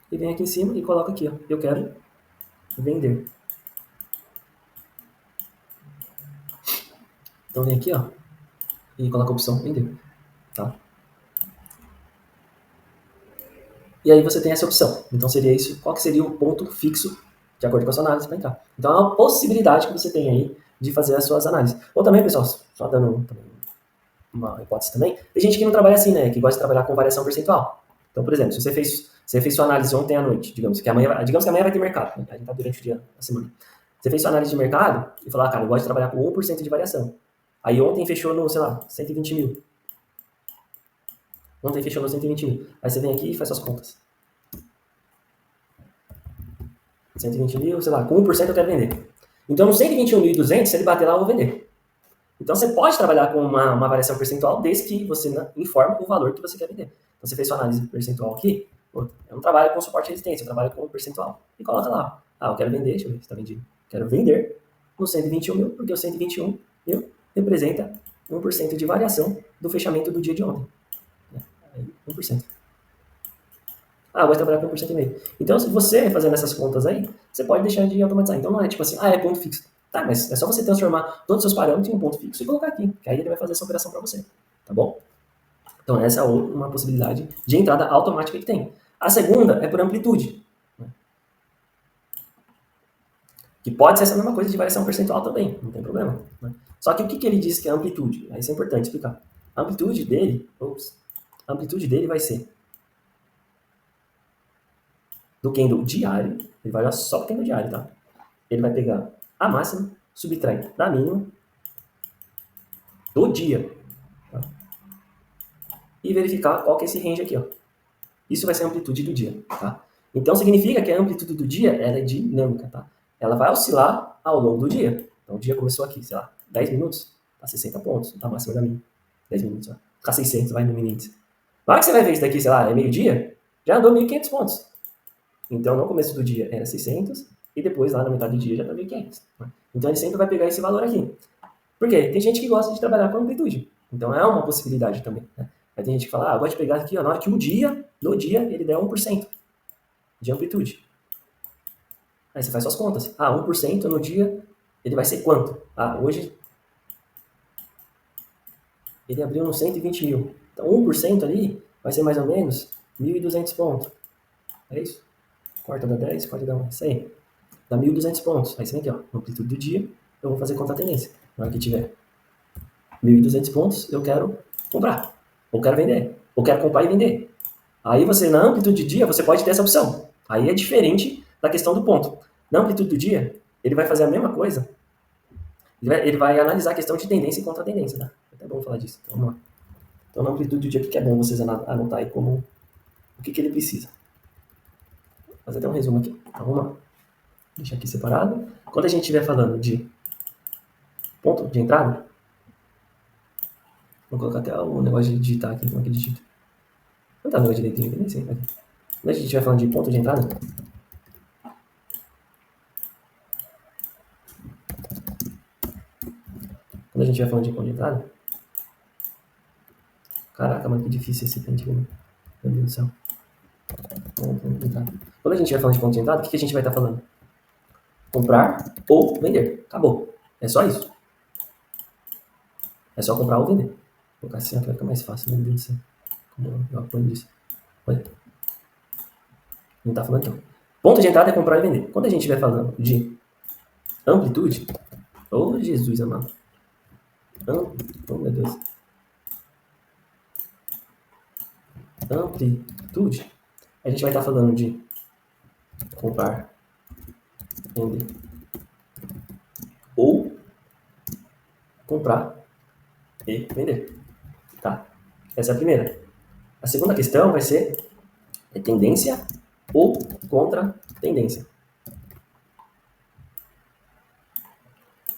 E vem aqui em cima e coloca aqui, ó, eu quero vender. Então vem aqui, ó, e coloca a opção vender. Tá? E aí você tem essa opção. Então seria isso. Qual que seria o ponto fixo de acordo com a sua análise para entrar? Então é uma possibilidade que você tem aí de fazer as suas análises. Ou também, pessoal, só dando uma hipótese também, tem gente que não trabalha assim, né? Que gosta de trabalhar com variação percentual. Então, por exemplo, se você fez sua análise ontem à noite, digamos que amanhã vai ter mercado, né? A gente tá durante o dia, a semana. Você fez sua análise de mercado e falou, cara, eu gosto de trabalhar com 1% de variação. Aí ontem fechou no, sei lá, 120 mil. Ontem fechou no 120 mil. Aí você vem aqui e faz suas contas. 120 mil, sei lá, com 1% eu quero vender. Então, no 121.200, se ele bater lá, eu vou vender. Então, você pode trabalhar com uma variação percentual desde que você informe o valor que você quer vender. Então, você fez sua análise percentual aqui, eu não trabalho com suporte e resistência, eu trabalho com percentual. E coloca lá, eu quero vender, deixa eu ver se está vendido. Quero vender no 121 mil, porque o 121 mil representa 1% de variação do fechamento do dia de ontem. 1%. Vai trabalhar com 1,5%. Então, se você fazendo essas contas aí, você pode deixar de automatizar. Então, não é tipo assim, é ponto fixo. Tá, mas é só você transformar todos os seus parâmetros em um ponto fixo e colocar aqui, que aí ele vai fazer essa operação para você. Tá bom? Então, essa é uma possibilidade de entrada automática que tem. A segunda é por amplitude. Né? Que pode ser essa mesma coisa de variação percentual também, não tem problema. Né? Só que o que ele diz que é amplitude? Isso é importante explicar. A amplitude dele vai ser do candle diário, ele vai olhar só para o candle diário, tá? Ele vai pegar a máxima, subtrai da mínima do dia, tá? E verificar qual que é esse range aqui, ó. Isso vai ser a amplitude do dia, tá? Então significa que a amplitude do dia ela é dinâmica, tá? Ela vai oscilar ao longo do dia. Então o dia começou aqui, sei lá, 10 minutos, tá 60 pontos, tá máxima da mínima. 10 minutos, ó. Ficar 600, vai no mini índice. Na hora que você vai ver isso daqui, sei lá, é meio-dia, já andou 1.500 pontos. Então, no começo do dia era 600 e depois, lá na metade do dia, já está 1.500. Né? Então, ele sempre vai pegar esse valor aqui. Por quê? Tem gente que gosta de trabalhar com amplitude. Então, é uma possibilidade também. Né? Aí tem gente que fala, eu gosto de pegar aqui, ó, na hora que no dia, ele der 1% de amplitude. Aí você faz suas contas. 1% no dia, ele vai ser quanto? Hoje ele abriu no 120 mil. Então, 1% ali vai ser mais ou menos 1.200 pontos. É isso? Corta da 10, corta da 1. Isso aí. Dá 1.200 pontos. Aí você vem aqui, ó, amplitude do dia, eu vou fazer contra a tendência. Na hora que tiver 1.200 pontos, eu quero comprar, ou quero vender, ou quero comprar e vender. Aí você, na amplitude do dia, você pode ter essa opção. Aí é diferente da questão do ponto. Na amplitude do dia, ele vai fazer a mesma coisa, ele vai analisar a questão de tendência e contra a tendência, tá? É até bom falar disso. Então, vamos lá. Então, na amplitude do dia, o que é bom vocês anotar aí como o que ele precisa. Vou fazer até um resumo aqui. Então, vamos lá. Deixa aqui separado. Quando a gente estiver falando de ponto de entrada, vou colocar até o negócio de digitar aqui, como é que digita. Não tá no negócio direitinho aqui, nem sei. Aqui. Quando a gente estiver falando de ponto de entrada, caraca, mano, que difícil esse pente, meu Deus do céu. Ponto de entrada. Quando a gente estiver falando de ponto de entrada, o que a gente vai estar falando? Comprar ou vender. Acabou. É só isso. É só comprar ou vender. Vou colocar assim, que vai ficar mais fácil, meu Deus do céu. Como eu apanho disso. Olha. Não tá falando então. Ponto de entrada é comprar e vender. Quando a gente estiver falando de amplitude, Jesus amado. Meu Deus. Amplitude, a gente vai estar falando de comprar, vender. Ou comprar e vender. Tá? Essa é a primeira. A segunda questão vai ser tendência ou contra tendência.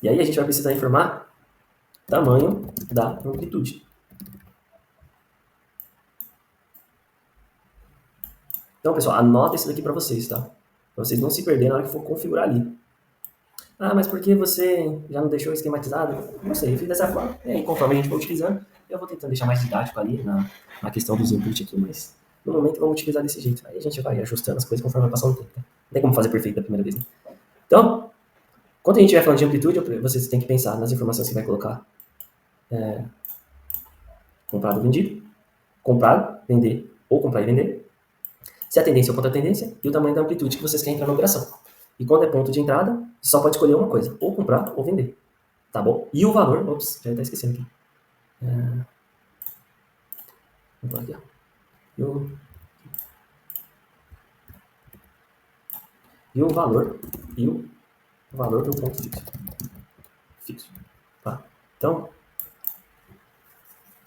E aí a gente vai precisar informar tamanho da amplitude. Então, pessoal, anota isso daqui para vocês, tá? Para vocês não se perderem na hora que for configurar ali. Ah, mas por que você já não deixou esquematizado? Não sei, eu fiz dessa forma. E aí, conforme a gente for utilizando, eu vou tentando deixar mais didático ali na questão dos inputs aqui, mas no momento vamos utilizar desse jeito. Aí a gente vai ajustando as coisas conforme vai passando o tempo. Tá? Não tem como fazer perfeito da primeira vez. Né? Então, quando a gente estiver falando de amplitude, vocês têm que pensar nas informações que vai colocar. Comprado, vendido. Comprado, vender ou comprar e vender. Se a tendência ou contra a tendência e o tamanho da amplitude que vocês querem entrar na operação. E quando é ponto de entrada, você só pode escolher uma coisa, ou comprar ou vender. Tá bom? E o valor, ops, já está esquecendo aqui. Vamos lá aqui, ó. E o valor do ponto fixo. Tá? Então,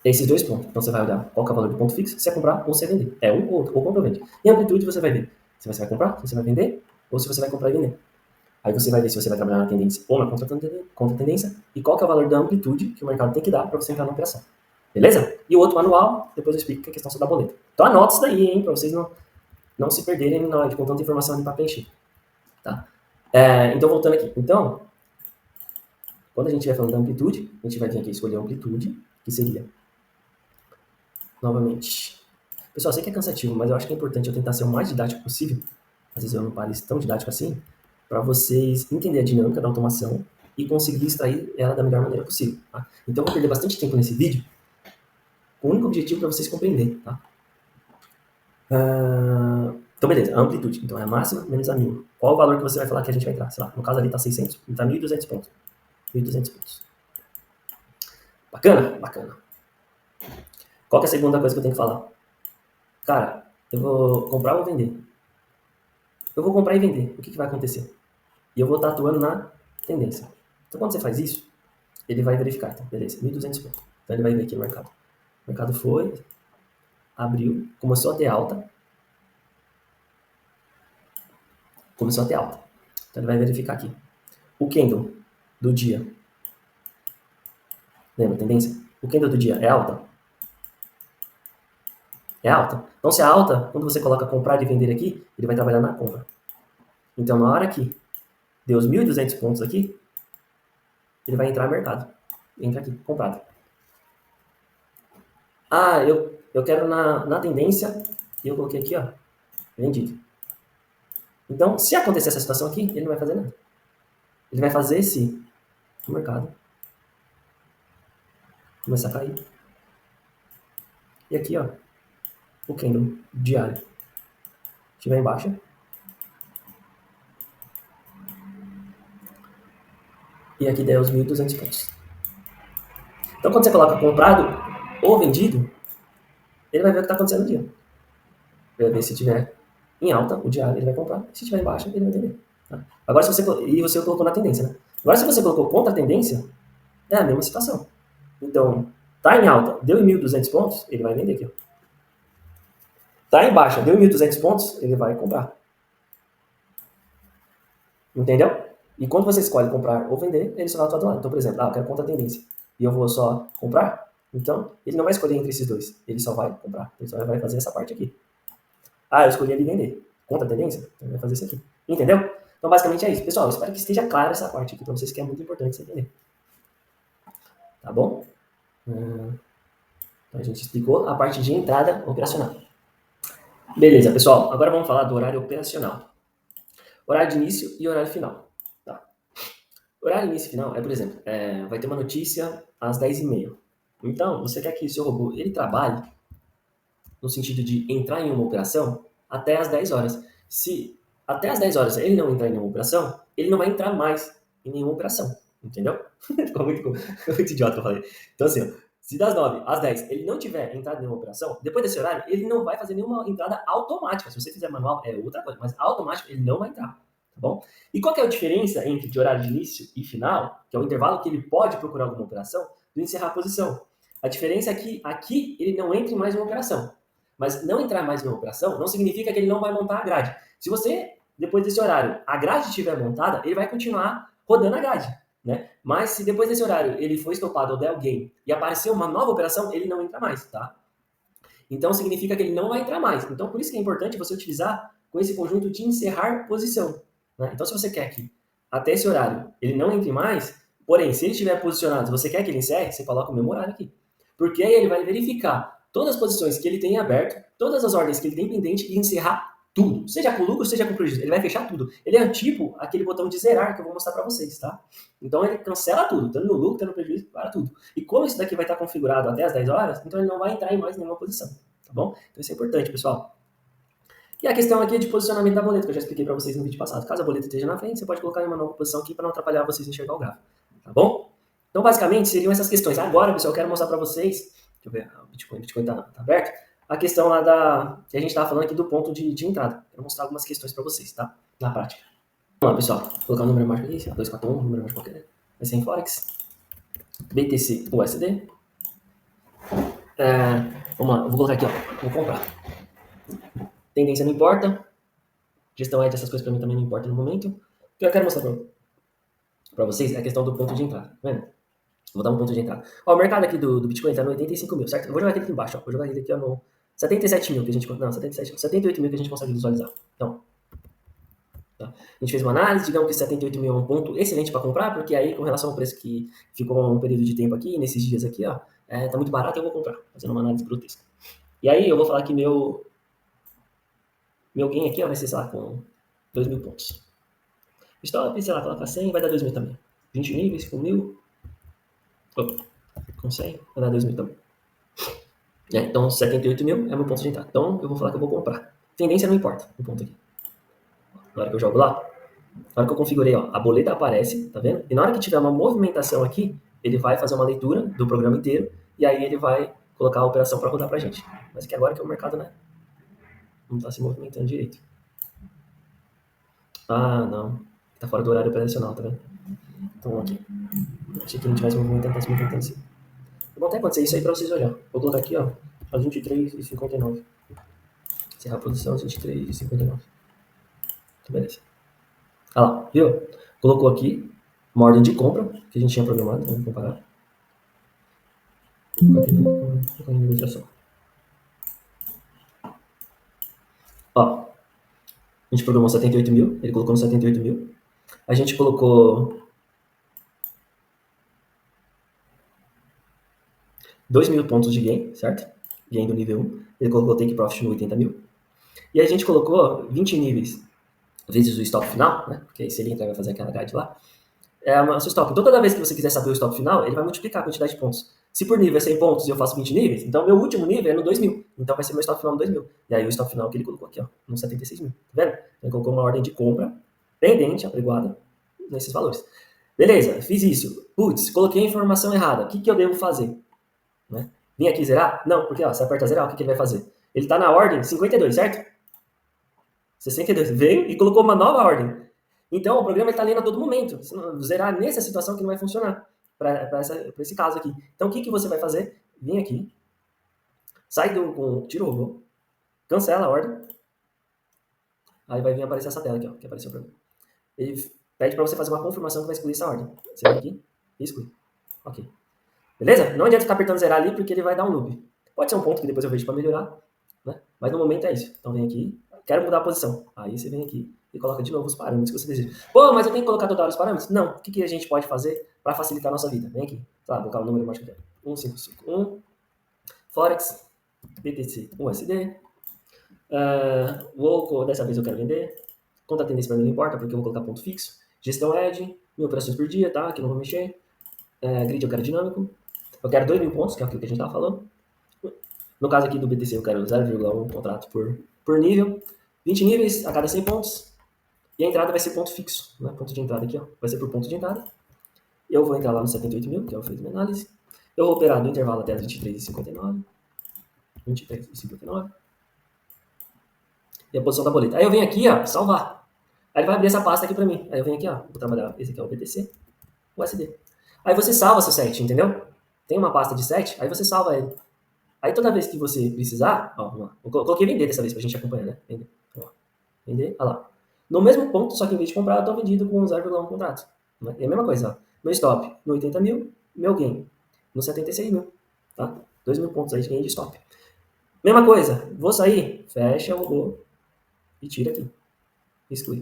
esses dois pontos. Então você vai olhar qual que é o valor do ponto fixo, se é comprar ou se é vender. É um ou outro, ou compra ou vende. E a amplitude você vai ver se você vai comprar, se você vai vender, ou se você vai comprar e vender. Aí você vai ver se você vai trabalhar na tendência ou na contra-tendência e qual que é o valor da amplitude que o mercado tem que dar para você entrar na operação. Beleza? E o outro manual, depois eu explico que é a questão só da boleta. Então anota isso daí, hein, para vocês não se perderem na hora de com tanta informação ali para preencher. Tá? Então, voltando aqui. Então, quando a gente estiver falando da amplitude, a gente vai vir aqui escolher a amplitude, que seria, novamente... Pessoal, eu sei que é cansativo, mas eu acho que é importante eu tentar ser o mais didático possível. Às vezes eu não pareço tão didático assim, para vocês entenderem a dinâmica da automação e conseguir extrair ela da melhor maneira possível. Tá? Então, eu vou perder bastante tempo nesse vídeo com o único objetivo para vocês compreenderem. Tá? Então, beleza, a amplitude. Então, é a máxima menos a mínima. Qual o valor que você vai falar que a gente vai entrar? Sei lá, no caso ali está 600, está 1.200 pontos. 1.200 pontos. Bacana? Bacana. Qual que é a segunda coisa que eu tenho que falar? Cara, eu vou comprar ou vender? Eu vou comprar e vender. O que vai acontecer? E eu vou estar atuando na tendência. Então, quando você faz isso, ele vai verificar. Então, beleza, 1.200 pontos. Então, ele vai ver aqui no mercado. O mercado foi, abriu, começou a ter alta. Começou a ter alta. Então, ele vai verificar aqui. O candle do dia. Lembra a tendência? O candle do dia é alta? É alta. Então, se é alta, quando você coloca comprar e vender aqui, ele vai trabalhar na compra. Então, na hora que deu os 1.200 pontos aqui, ele vai entrar no mercado. Entra aqui, comprado. Ah, eu quero na tendência, e eu coloquei aqui, ó, vendido. Então, se acontecer essa situação aqui, ele não vai fazer nada. Ele vai fazer se o mercado começar a cair. E aqui, ó, o candle diário estiver em baixa. E aqui der os 1.200 pontos. Então, quando você coloca comprado ou vendido, ele vai ver o que está acontecendo no dia. Ele vai ver se tiver em alta, o diário, ele vai comprar. Se tiver em baixa, ele vai vender. Tá? Agora, se você... E você colocou na tendência, né? Agora, se você colocou contra a tendência, é a mesma situação. Então, tá em alta, deu em 1.200 pontos, ele vai vender aqui. Ó. Tá em baixa, deu em 1.200 pontos, ele vai comprar. Entendeu? E quando você escolhe comprar ou vender, ele só vai atuar do lado. Então, por exemplo, eu quero contra a tendência e eu vou só comprar, então ele não vai escolher entre esses dois, ele só vai comprar. Ele só vai fazer essa parte aqui. Eu escolhi ali vender. Contra a tendência, então ele vai fazer isso aqui. Entendeu? Então, basicamente é isso. Pessoal, eu espero que esteja clara essa parte aqui para vocês, que é muito importante você entender. Tá bom? Então, a gente explicou a parte de entrada operacional. Beleza, pessoal. Agora vamos falar do horário operacional. Horário de início e horário final. Tá. Horário início e final é, por exemplo, vai ter uma notícia às 10h30. Então, você quer que o seu robô ele trabalhe no sentido de entrar em uma operação até às 10 horas. Se até às 10 horas ele não entrar em nenhuma operação, ele não vai entrar mais em nenhuma operação. Entendeu? Ficou muito idiota que eu falei. Então, assim, ó, Se das 9 às 10 ele não tiver entrado em nenhuma operação, depois desse horário, ele não vai fazer nenhuma entrada automática. Se você fizer manual, é outra coisa, mas automático ele não vai entrar, tá bom? E qual que é a diferença entre de horário de início e final, que é o intervalo que ele pode procurar alguma operação, do encerrar a posição? A diferença é que aqui ele não entra em mais uma operação. Mas não entrar mais em uma operação não significa que ele não vai montar a grade. Se você, depois desse horário, a grade estiver montada, ele vai continuar rodando a grade, né? Mas se depois desse horário ele for estopado ou der alguém e aparecer uma nova operação, ele não entra mais, tá? Então significa que ele não vai entrar mais. Então por isso que é importante você utilizar com esse conjunto de encerrar posição, né? Então se você quer que até esse horário ele não entre mais, porém se ele estiver posicionado, se você quer que ele encerre, você coloca o mesmo horário aqui. Porque aí ele vai verificar todas as posições que ele tem aberto, todas as ordens que ele tem pendente e encerrar tudo, seja com lucro, seja com prejuízo. Ele vai fechar tudo. Ele é tipo aquele botão de zerar que eu vou mostrar para vocês, tá? Então ele cancela tudo, tanto no lucro, tanto no prejuízo, para tudo. E como isso daqui vai estar configurado até as 10 horas, então ele não vai entrar em mais nenhuma posição, tá bom? Então isso é importante, pessoal. E a questão aqui é de posicionamento da boleta, que eu já expliquei para vocês no vídeo passado. Caso a boleta esteja na frente, você pode colocar em uma nova posição aqui para não atrapalhar vocês enxergar o gráfico, tá bom? Então, basicamente, seriam essas questões. Agora, pessoal, eu quero mostrar para vocês, deixa eu ver, o Bitcoin tá aberto, a questão lá que a gente estava falando aqui do ponto de entrada. Quero mostrar algumas questões para vocês, tá? Na prática. Vamos lá, pessoal. Vou colocar o número mágico aqui, 241, número mágico qualquer. Vai ser em Forex. BTC USD. Vamos lá, eu vou colocar aqui, ó. Vou comprar. Tendência não importa. Gestão edge, essas coisas para mim também não importam no momento. O que eu quero mostrar para vocês é a questão do ponto de entrada. Tá vendo? Vou dar um ponto de entrada. Ó, o mercado aqui do Bitcoin tá no 85 mil, certo? Eu vou jogar aqui embaixo, ó. Vou jogar ele aqui ó, no 77 mil que a gente... Não, 78 mil que a gente consegue visualizar. Então, tá? A gente fez uma análise, digamos que 78 mil é um ponto excelente para comprar, porque aí, com relação ao preço que ficou um período de tempo aqui, nesses dias aqui, ó, tá muito barato, eu vou comprar, fazendo uma análise grotesca. E aí, eu vou falar que meu gain aqui, ó, vai ser, sei lá, com 2 mil pontos. Stop, sei lá, coloca 100, vai dar 2 mil também. 20 níveis, com 1000. Opa, com 100, vai dar 2 mil também. Então, 78 mil é meu ponto de entrada. Então, eu vou falar que eu vou comprar. Tendência não importa, o ponto aqui. Na hora que eu jogo lá, na hora que eu configurei, ó, a boleta aparece, tá vendo? E na hora que tiver uma movimentação aqui, ele vai fazer uma leitura do programa inteiro e aí ele vai colocar a operação para rodar pra gente. Mas que agora que o mercado, né, não tá se movimentando direito. Ah, não. Tá fora do horário operacional, tá vendo? Então, aqui. Achei que a gente vai se movimentando, tá se movimentando sim. Vou até acontecer isso aí pra vocês olharem. Vou colocar aqui, ó, às 23h59. Encerrar a produção às 23h59. Então, beleza. Olha lá, viu? Colocou aqui uma ordem de compra que a gente tinha programado, vamos comparar. Com a negociação. Ó, a gente programou 78 mil, ele colocou no 78 mil. A gente colocou 2 mil pontos de gain, certo? Gain do nível 1. Ele colocou take profit no 80 mil. E a gente colocou 20 níveis vezes o stop final, né? Porque aí se ele entrar vai fazer aquela grade lá. É o seu stop. Então toda vez que você quiser saber o stop final, ele vai multiplicar a quantidade de pontos. Se por nível é 100 pontos e eu faço 20 níveis, então meu último nível é no 2000. Então vai ser meu stop final no 2000. E aí o stop final que ele colocou aqui, ó, no 76 mil. Tá vendo? Ele colocou uma ordem de compra pendente, apregoada, nesses valores. Beleza, fiz isso. Putz, coloquei a informação errada. O que eu devo fazer? Né? Vim aqui zerar? Não, porque ó, você aperta zerar, o que ele vai fazer? Ele está na ordem 52, certo? 62. Veio e colocou uma nova ordem. Então, o programa está lendo a todo momento. Zerar nessa situação que não vai funcionar, para esse caso aqui. Então, o que você vai fazer? Vem aqui, sai tira o robô, cancela a ordem, aí vai vir aparecer essa tela aqui, ó, que apareceu para mim. Ele pede para você fazer uma confirmação que vai excluir essa ordem. Você vem aqui e exclui. Ok. Beleza? Não adianta ficar apertando zerar ali, porque ele vai dar um loop. Pode ser um ponto que depois eu vejo para melhorar, né? Mas no momento é isso. Então, vem aqui, quero mudar a posição. Aí você vem aqui e coloca de novo os parâmetros que você deseja. Pô, mas eu tenho que colocar toda hora os parâmetros? Não. O que a gente pode fazer para facilitar a nossa vida? Vem aqui. Tá, vou colocar o número mágico aqui. 1551. Forex. BTC USD. Dessa vez eu quero vender. Conta tendência para mim não importa, porque eu vou colocar ponto fixo. Gestão edge. 1000 operações por dia, tá? Aqui não vou mexer. Grid eu quero dinâmico. Eu quero 2 mil pontos, que é aquilo que a gente estava falando. No caso aqui do BTC eu quero 0,1 contrato por nível. 20 níveis a cada 100 pontos. E a entrada vai ser ponto fixo, né? Ponto de entrada aqui, ó. Vai ser por ponto de entrada. Eu vou entrar lá no 78 mil, que é o feito de análise. Eu vou operar no intervalo até as 23h59. 23h59. E a posição da boleta. Aí eu venho aqui, ó, salvar. Aí ele vai abrir essa pasta aqui pra mim. Aí eu venho aqui, ó, vou trabalhar. Esse aqui é o BTC, o SD. Aí você salva seu set, entendeu? Tem uma pasta de set, aí você salva ele. Aí toda vez que você precisar, ó, vamos lá. Eu coloquei vender dessa vez pra gente acompanhar, né? Vender. Ó, vender, olha lá. No mesmo ponto, só que em vez de comprar, eu tô vendido com 0,1 contrato. Né? É a mesma coisa, ó. Meu stop no 80 mil, meu gain no 76 mil. Tá? 2 mil pontos aí de gain de stop. Mesma coisa, vou sair, fecha o robô e tira aqui. Exclui.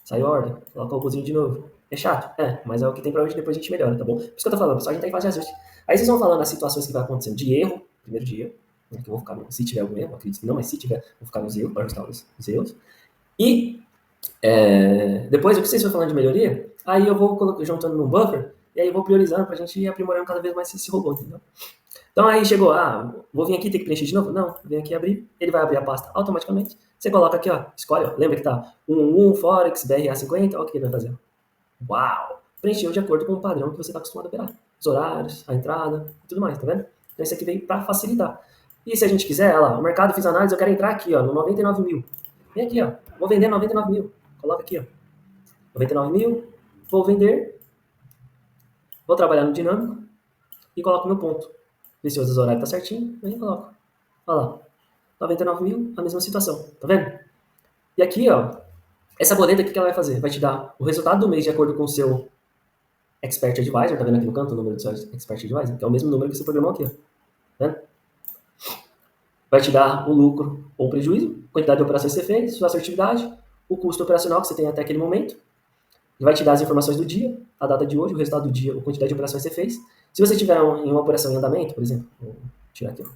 Saiu a ordem, coloca o robôzinho de novo. É chato? É, mas é o que tem pra hoje, depois a gente melhora, tá bom? Por isso que eu tô falando, pessoal, a gente tá em fase de ajuste. Aí vocês vão falando as situações que vai acontecendo de erro, primeiro de erro, né, que eu vou ficar, se tiver algum erro, acredito que não, mas se tiver, vou ficar nos erros, para ajustar os erros. E depois, o que vocês for falando de melhoria, aí eu vou juntando num buffer, e aí eu vou priorizando pra gente ir aprimorando cada vez mais esse robô, entendeu? Então aí chegou, vou vir aqui ter que preencher de novo? Não, vem aqui abrir, ele vai abrir a pasta automaticamente. Você coloca aqui, ó, escolhe, ó, lembra que tá 111, Forex, BRA50, olha o que ele vai fazer. Uau! Preencheu de acordo com o padrão que você está acostumado a operar. Os horários, a entrada e tudo mais, tá vendo? Então isso aqui veio para facilitar. E se a gente quiser, olha lá, o mercado fiz análise, eu quero entrar aqui, ó, no 99 mil. Vem aqui, ó, vou vender 99 mil. Coloca aqui, ó, 99 mil, vou vender, vou trabalhar no dinâmico e coloco meu ponto. Ver se os horários tá certinho, vem e coloco. Olha lá, 99 mil, a mesma situação, tá vendo? E aqui, ó, essa boleta, o que ela vai fazer? Vai te dar o resultado do mês de acordo com o seu Expert Advisor, tá vendo aqui no canto o número do seu Expert Advisor? Que é o mesmo número que você programou aqui, ó. Tá vendo? Vai te dar o lucro ou prejuízo, quantidade de operações que você fez, sua assertividade, o custo operacional que você tem até aquele momento. Ele vai te dar as informações do dia, a data de hoje, o resultado do dia, a quantidade de operações que você fez. Se você tiver em uma operação em andamento, por exemplo, vou tirar aqui, ó.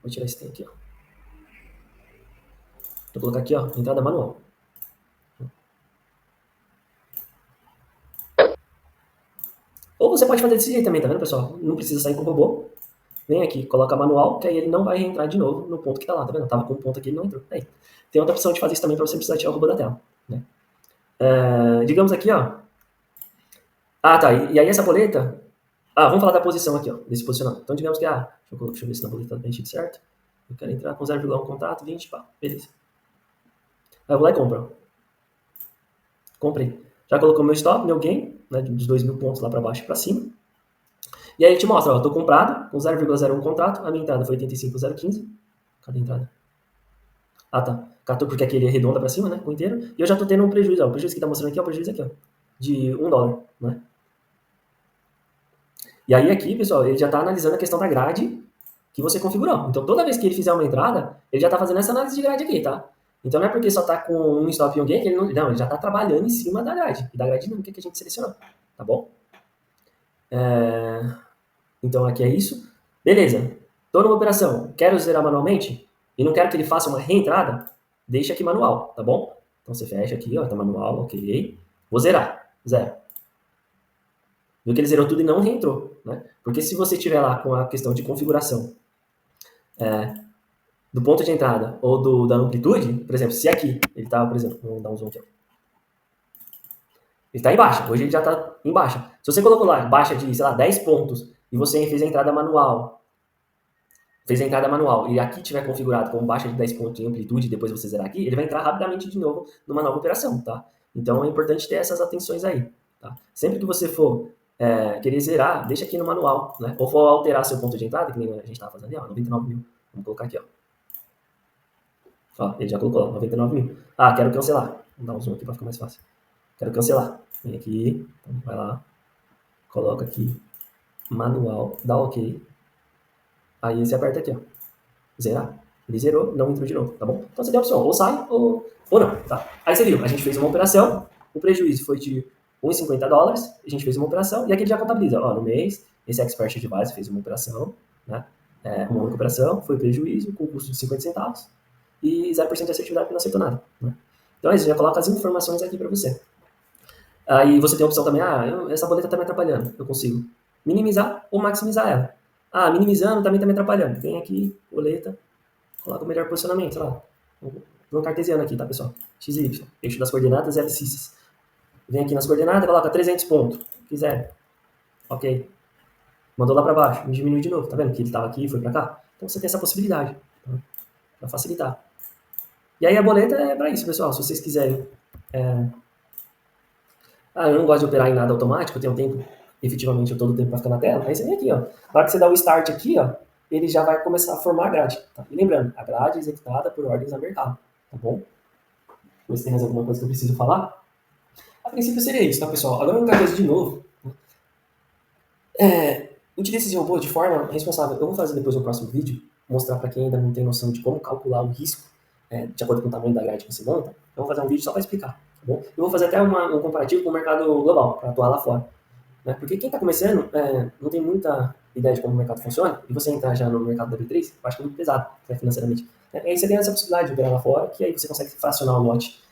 Vou tirar esse tem aqui, ó. Vou colocar aqui, ó, entrada manual. Ou você pode fazer desse jeito também, tá vendo, pessoal? Não precisa sair com o robô. Vem aqui, coloca manual, que aí ele não vai reentrar de novo no ponto que tá lá, tá vendo? Eu tava com um ponto aqui, ele não entrou. Aí. Tem outra opção de fazer isso também para você precisar tirar o robô da tela. Né? Digamos aqui, ó. Tá. E aí essa boleta. Vamos falar da posição aqui, ó, desse posicionamento. Então, digamos que, deixa eu ver se na boleta tá preenchido certo. Eu quero entrar com 0,1 contrato, 20, pá, beleza. Aí eu vou lá e compro. Comprei. Já colocou meu stop, meu gain, né, dos 2 mil pontos lá para baixo e para cima. E aí ele te mostra, ó, tô comprado com 0,01 contrato, a minha entrada foi 85,015. Cadê a entrada? Tá. Catou porque aqui ele arredonda para cima, né, com inteiro. E eu já tô tendo um prejuízo, ó. O prejuízo que tá mostrando aqui é o prejuízo aqui, ó, de $1, né? E aí aqui, pessoal, ele já está analisando a questão da grade que você configurou. Então, toda vez que ele fizer uma entrada, ele já está fazendo essa análise de grade aqui, tá? Então, não é porque só está com um stop e um gain que ele não... Não, ele já está trabalhando em cima da grade. E da grade dinâmica que a gente selecionou, tá bom? Então, aqui é isso. Beleza. Estou numa operação. Quero zerar manualmente e não quero que ele faça uma reentrada, deixa aqui manual, tá bom? Então, você fecha aqui, ó, tá manual, ok. Vou zerar. Zero. Viu que ele zerou tudo e não reentrou, né? Porque se você tiver lá com a questão de configuração do ponto de entrada ou da amplitude, por exemplo, se aqui ele estava, por exemplo, vamos dar um zoom aqui, ó. Ele está em baixa, hoje ele já está em baixa. Se você colocou lá baixa de, sei lá, 10 pontos e você fez a entrada manual, e aqui tiver configurado como baixa de 10 pontos em amplitude e depois você zerar aqui, ele vai entrar rapidamente de novo numa nova operação, tá? Então é importante ter essas atenções aí, tá? Sempre que você for querer zerar, deixa aqui no manual, né? Ou for alterar seu ponto de entrada, que nem a gente estava fazendo ali, ó, 99 mil. Vamos colocar aqui, ó. Ó, ele já colocou lá, 99 mil. Quero cancelar. Vou dar um zoom aqui para ficar mais fácil. Quero cancelar. Vem aqui, vai lá, coloca aqui, manual, dá OK. Aí você aperta aqui, ó, zerar. Ele zerou, não entrou de novo, tá bom? Então você tem a opção, ou sai ou não, tá? Aí você viu, a gente fez uma operação, o prejuízo foi de $1,50, a gente fez uma operação, e aqui ele já contabiliza, ó, no mês, esse Expert Advisor fez uma operação, né? Uma única operação, foi prejuízo, com custo de 50 centavos, e 0% de assertividade porque não acertou nada, né? Então é isso, já coloca as informações aqui para você. Aí você tem a opção também, essa boleta está me atrapalhando, eu consigo minimizar ou maximizar ela. Minimizando também está me atrapalhando. Vem aqui, boleta, coloca o melhor posicionamento, sei lá. Vou cartesiano aqui, tá, pessoal? XY, eixo das coordenadas e abscissas. Vem aqui nas coordenadas, coloca 300 pontos, quiser. Ok. mandou lá para baixo, diminui de novo, tá vendo que ele estava aqui e foi para cá? Então você tem essa possibilidade, tá? Para facilitar. E aí a boleta é para isso, pessoal, se vocês quiserem. Eu não gosto de operar em nada automático, eu tenho tempo, efetivamente, eu todo o tempo para ficar na tela, aí você vem aqui, ó. Na hora que você dá o start aqui, ó, ele já vai começar a formar a grade. Tá? E lembrando, a grade é executada por ordens a mercado, tá bom? Vou ver se tem mais alguma coisa que eu preciso falar. A princípio seria isso, tá, pessoal? Agora outra coisa de novo. Utilize esse robô de forma responsável. Eu vou fazer depois no próximo vídeo, mostrar para quem ainda não tem noção de como calcular o risco de acordo com o tamanho da grade que você monta. Eu vou fazer um vídeo só para explicar, tá bom? Eu vou fazer até um comparativo com o mercado global, para atuar lá fora. Né? Porque quem está começando não tem muita ideia de como o mercado funciona, e você entrar já no mercado da B3, eu acho que é muito pesado, financeiramente. E aí você tem essa possibilidade de operar lá fora, que aí você consegue fracionar o lote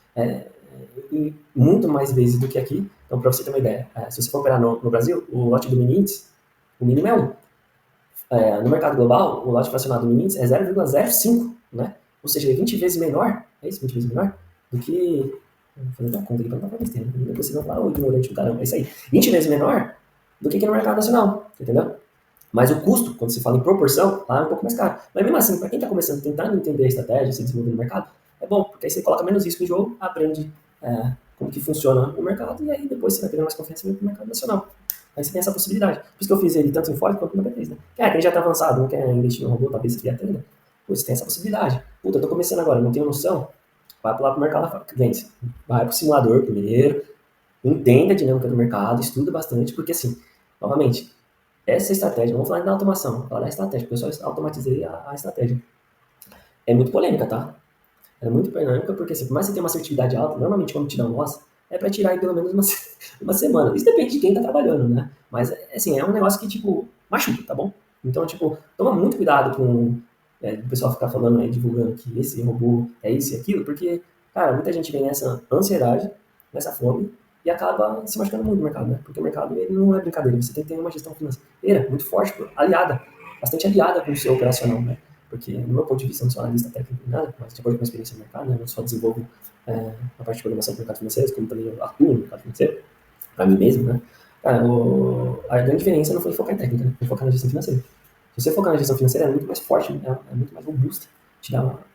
muito mais vezes do que aqui. Então, para você ter uma ideia, se você for operar no Brasil, o lote do mini índice, o mínimo é 1. No mercado global, o lote fracionado do mini índice é 0,05, né? Ou seja, é 20 vezes menor, é isso, 20 vezes menor, do que... Vou fazer uma conta aqui para não falar besteira, depois você vai falar, ignorante do caramba, é isso aí. 20 vezes menor do que aqui no mercado nacional, entendeu? Mas o custo, quando se fala em proporção, lá é um pouco mais caro. Mas mesmo assim, para quem está começando, tentando entender a estratégia, se desenvolver no mercado, é bom, porque aí você coloca menos risco em jogo, aprende como que funciona o mercado, e aí depois você vai pegando mais confiança no mercado nacional. Aí você tem essa possibilidade. Por isso que eu fiz ele tanto em Ford quanto no B3, né? Quem já está avançado, não quer investir no robô, talvez quer atender. Você tem essa possibilidade. Puta, eu tô começando agora, não tenho noção. Vai pular pro mercado, vende. Vai pro simulador primeiro, entenda a dinâmica do mercado, estuda bastante, porque assim, novamente, essa estratégia, vamos falar da automação, vamos falar da estratégia, porque eu só automatizei a estratégia. É muito polêmica, tá? É muito polêmica, porque assim, por mais que você tenha uma assertividade alta, normalmente quando tira um loss, é para tirar aí pelo menos uma semana. Isso depende de quem tá trabalhando, né? Mas, assim, é um negócio que, tipo, machuca, tá bom? Então, tipo, toma muito cuidado com o pessoal ficar falando aí, divulgando que esse robô é isso e aquilo, porque, cara, muita gente vem nessa ansiedade, nessa fome, e acaba se machucando muito no mercado, né? Porque o mercado, ele não é brincadeira, você tem que ter uma gestão financeira muito forte, aliada, bastante aliada com o seu operacional, né? Porque, no meu ponto de vista, eu não sou analista técnico nem nada, mas de acordo com a experiência no mercado, né, eu não só desenvolvo a parte de programação do mercado financeiro, como também eu atuo no mercado financeiro, para mim mesmo, né? Cara, a grande diferença não foi focar em técnica, né? Foi focar na gestão financeira. Se você focar na gestão financeira, é muito mais forte, é muito mais robusto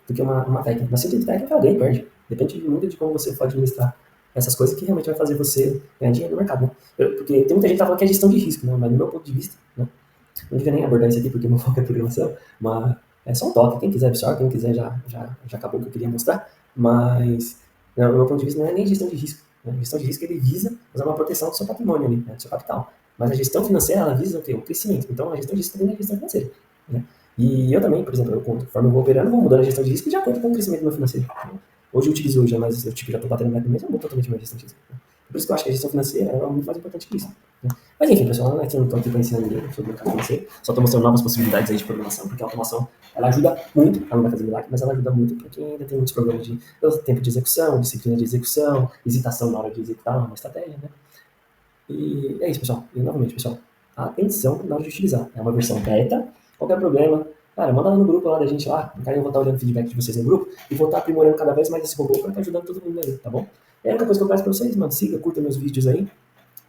do que uma técnica. Na ciência de técnica, alguém perde. Depende muito de como você pode administrar essas coisas que realmente vai fazer você ganhar dinheiro no mercado, né? Porque tem muita gente que tá falando que é gestão de risco, né? Mas no meu ponto de vista, né? Não devia nem abordar isso aqui porque meu foco é programação, mas é só um toque. Quem quiser absorve, quem quiser já acabou o que eu queria mostrar. Mas, no meu ponto de vista, não é nem gestão de risco. Né? A gestão de risco ele visa fazer uma proteção do seu patrimônio ali, né? Do seu capital. Mas a gestão financeira ela visa o quê? O crescimento. Então a gestão de risco também é a gestão financeira. Né? E eu também, por exemplo, conforme eu vou operando, eu vou mudando a gestão de risco de acordo com o crescimento do meu financeiro. Né? Hoje eu utilizo já, mas eu já estou batendo meta mesmo, eu mudo totalmente a minha gestão de risco. Né? Por isso que eu acho que a gestão financeira é muito mais importante que isso. Né? Mas enfim, pessoal, aqui eu não estou aqui para ensinar ninguém sobre o mercado financeiro, só estou mostrando novas possibilidades aí de programação, porque a automação ela ajuda muito, ela não vai fazer milagre, mas ela ajuda muito para quem ainda tem muitos problemas de tempo de execução, disciplina de execução, hesitação na hora de executar uma estratégia, né? E é isso, pessoal. E novamente, pessoal, atenção na hora de utilizar. É uma versão beta, qualquer problema, cara, manda lá no grupo lá da gente lá, eu vou estar olhando o feedback de vocês no grupo e vou estar aprimorando cada vez mais esse robô para estar ajudando todo mundo aí, tá bom? É a única coisa que eu peço para vocês, mano, siga, curta meus vídeos aí,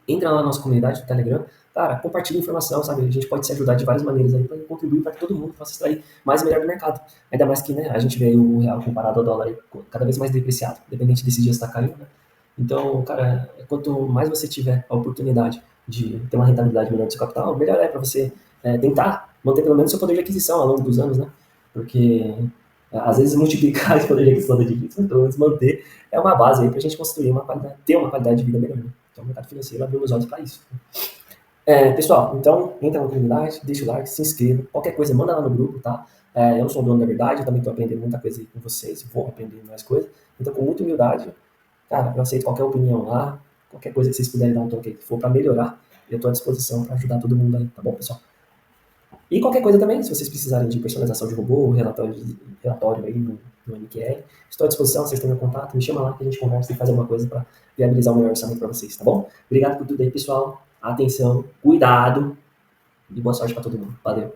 entra lá na nossa comunidade do Telegram, cara, compartilha informação, sabe? A gente pode se ajudar de várias maneiras aí para contribuir para que todo mundo possa extrair mais e melhor do mercado. Ainda mais que, né, a gente vê o real comparado ao dólar cada vez mais depreciado, independente desse dia estar caindo, né? Então, cara, quanto mais você tiver a oportunidade de ter uma rentabilidade melhor do seu capital, melhor é para você tentar manter pelo menos seu poder de aquisição ao longo dos anos, né? Porque às vezes multiplicar esse poder de aquisição da dívida, mas pelo menos manter é uma base aí para a gente construir ter uma qualidade de vida melhor. Né? Então, o mercado financeiro abriu os olhos para isso. Pessoal, então, entra na comunidade, deixa o like, se inscreva. Qualquer coisa, manda lá no grupo, tá? Eu não sou o dono da verdade, eu também estou aprendendo muita coisa aí com vocês, vou aprender mais coisas. Então, com muita humildade, cara, eu aceito qualquer opinião lá, qualquer coisa que vocês puderem dar um toque aí que for para melhorar, eu estou à disposição para ajudar todo mundo aí, tá bom, pessoal? E qualquer coisa também, se vocês precisarem de personalização de robô, relatório aí no MQL, estou à disposição, vocês têm meu contato, me chama lá que a gente conversa e faz alguma coisa para viabilizar o melhor orçamento para vocês, tá bom? Obrigado por tudo aí, pessoal. Atenção, cuidado e boa sorte para todo mundo. Valeu.